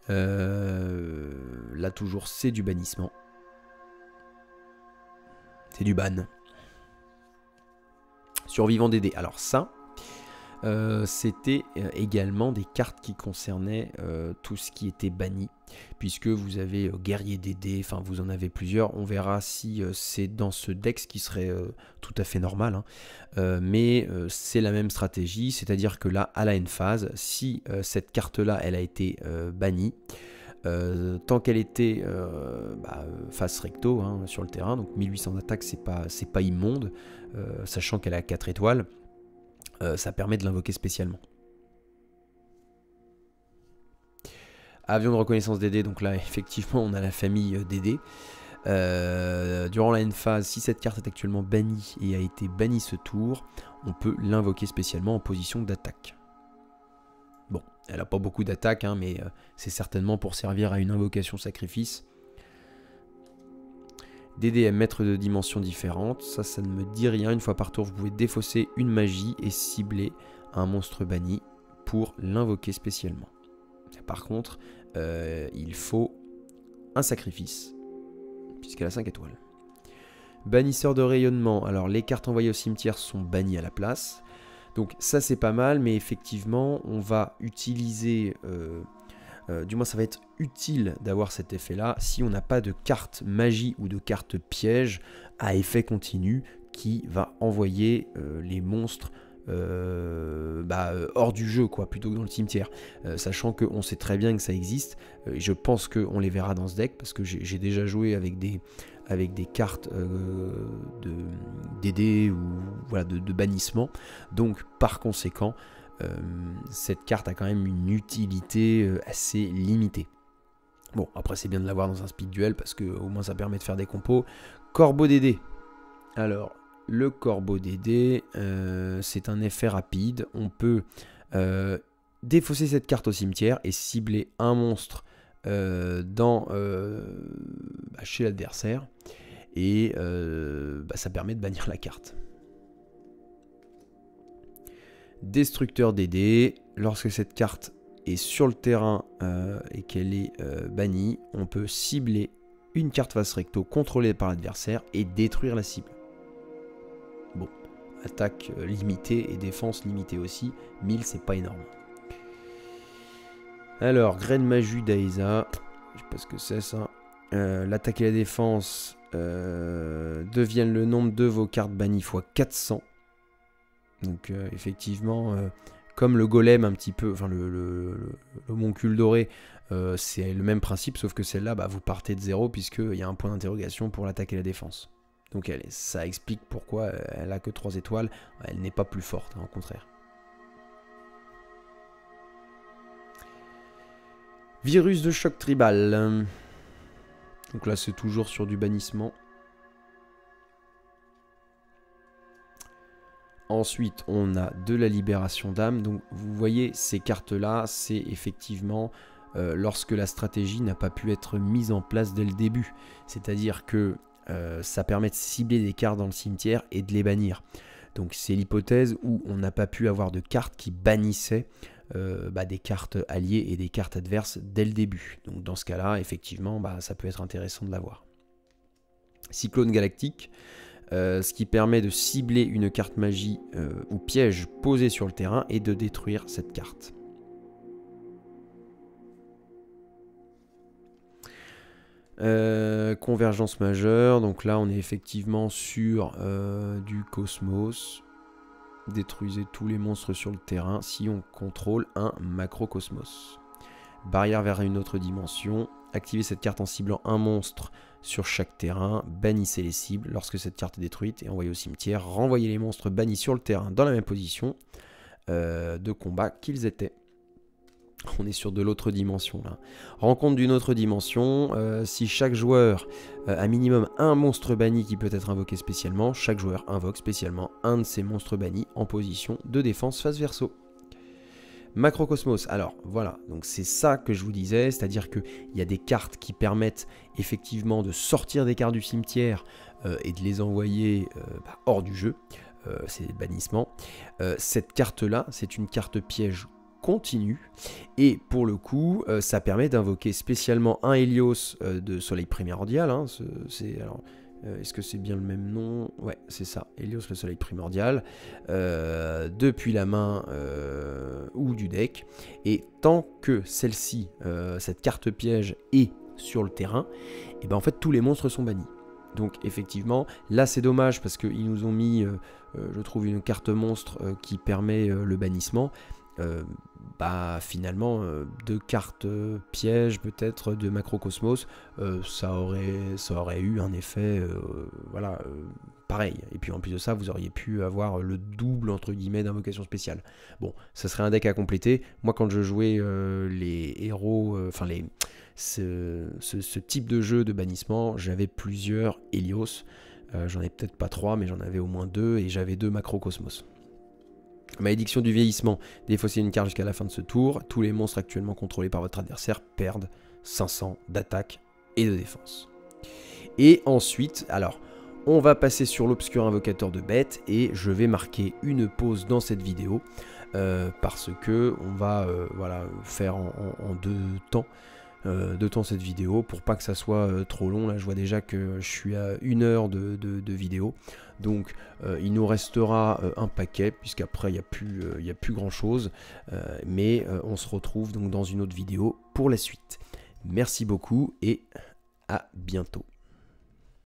Là toujours c'est du bannissement. C'est du ban. Survivant des dés. Alors ça, c'était également des cartes qui concernaient tout ce qui était banni, puisque vous avez guerrier des dés, enfin vous en avez plusieurs. On verra si c'est dans ce deck, ce qui serait tout à fait normal, hein. Mais c'est la même stratégie, c'est-à-dire que là, à la end phase, si cette carte-là, elle a été bannie, tant qu'elle était face recto hein, sur le terrain, donc 1800 d'attaque, c'est pas immonde, sachant qu'elle a 4 étoiles, ça permet de l'invoquer spécialement. Avion de reconnaissance des dés, donc là effectivement on a la famille des dés. Durant la N-phase, si cette carte est actuellement bannie et a été bannie ce tour, on peut l'invoquer spécialement en position d'attaque. Bon, elle n'a pas beaucoup d'attaque, hein, mais c'est certainement pour servir à une invocation sacrifice. DD à mettre de dimensions différentes, ça ne me dit rien. Une fois par tour, vous pouvez défausser une magie et cibler un monstre banni pour l'invoquer spécialement. Par contre, il faut un sacrifice, puisqu'elle a 5 étoiles. Bannisseur de rayonnement, alors les cartes envoyées au cimetière sont bannies à la place. Donc ça c'est pas mal, mais effectivement on va utiliser, du moins ça va être utile d'avoir cet effet là si on n'a pas de carte magie ou de carte piège à effet continu qui va envoyer les monstres hors du jeu quoi, plutôt que dans le cimetière, sachant qu'on sait très bien que ça existe, et je pense qu'on les verra dans ce deck parce que j'ai déjà joué avec des cartes d'aider ou voilà, de bannissement, donc par conséquent cette carte a quand même une utilité assez limitée. Bon, après c'est bien de l'avoir dans un speed duel parce que au moins ça permet de faire des compos. Corbeau d'aider, alors le corbeau d'aider, c'est un effet rapide. On peut défausser cette carte au cimetière et cibler un monstre chez l'adversaire. Et ça permet de bannir la carte. Destructeur d'aider, lorsque cette carte est sur le terrain et qu'elle est bannie, on peut cibler une carte face recto contrôlée par l'adversaire et détruire la cible. Bon, attaque limitée et défense limitée aussi. 1000, c'est pas énorme. Alors, graine magie d'Aesa. Je sais pas ce que c'est ça. L'attaque et la défense deviennent le nombre de vos cartes bannies x 400. Donc, effectivement, comme le golem un petit peu, enfin l'homoncule doré, c'est le même principe, sauf que celle-là, vous partez de 0 puisqu'il y a un point d'interrogation pour l'attaque et la défense. Donc ça explique pourquoi elle a que 3 étoiles. Elle n'est pas plus forte, hein, au contraire. Virus de choc tribal. Donc là c'est toujours sur du bannissement. Ensuite on a de la libération d'âme. Donc vous voyez ces cartes là, c'est effectivement lorsque la stratégie n'a pas pu être mise en place dès le début. C'est-à-dire que ça permet de cibler des cartes dans le cimetière et de les bannir. Donc c'est l'hypothèse où on n'a pas pu avoir de cartes qui bannissaient des cartes alliées et des cartes adverses dès le début. Donc dans ce cas-là, effectivement, ça peut être intéressant de l'avoir. Cyclone galactique, ce qui permet de cibler une carte magie ou piège posée sur le terrain et de détruire cette carte. Convergence majeure, donc là on est effectivement sur du cosmos. Détruisez tous les monstres sur le terrain si on contrôle un macrocosmos. Barrière vers une autre dimension. Activez cette carte en ciblant un monstre sur chaque terrain. Bannissez les cibles lorsque cette carte est détruite et envoyez au cimetière. Renvoyez les monstres bannis sur le terrain dans la même position de combat qu'ils étaient. On est sur de l'autre dimension là. Rencontre d'une autre dimension. Si chaque joueur a minimum un monstre banni qui peut être invoqué spécialement, chaque joueur invoque spécialement un de ces monstres bannis en position de défense face verso. Macrocosmos, alors voilà, donc c'est ça que je vous disais, c'est-à-dire qu'il y a des cartes qui permettent effectivement de sortir des cartes du cimetière et de les envoyer hors du jeu, c'est le bannissement. Cette carte-là, c'est une carte piège continue et pour le coup ça permet d'invoquer spécialement un Hélios de soleil primordial, hein, est-ce que c'est bien le même nom? Ouais, c'est ça, Hélios le soleil primordial, depuis la main ou du deck, et tant que celle-ci, cette carte piège est sur le terrain, et en fait tous les monstres sont bannis. Donc effectivement, là c'est dommage parce qu'ils nous ont mis, je trouve, une carte monstre qui permet le bannissement. finalement 2 cartes pièges peut-être de Macrocosmos, ça aurait eu un effet pareil. Et puis en plus de ça, vous auriez pu avoir le double entre guillemets d'invocation spéciale. Bon, ça serait un deck à compléter. Moi, quand je jouais les héros, ce type de jeu de bannissement, j'avais plusieurs Helios. J'en ai peut-être pas 3, mais j'en avais au moins 2 et j'avais 2 Macrocosmos. Malédiction du vieillissement. Défaussez une carte jusqu'à la fin de ce tour. Tous les monstres actuellement contrôlés par votre adversaire perdent 500 d'attaque et de défense. Et ensuite, alors, on va passer sur l'obscur invocateur de bêtes et je vais marquer une pause dans cette vidéo parce que on va faire en deux temps cette vidéo pour pas que ça soit trop long. Là je vois déjà que je suis à 1 heure de vidéo, donc il nous restera un paquet puisqu'après il n'y a plus grand chose, mais on se retrouve donc dans une autre vidéo pour la suite. Merci beaucoup et à bientôt.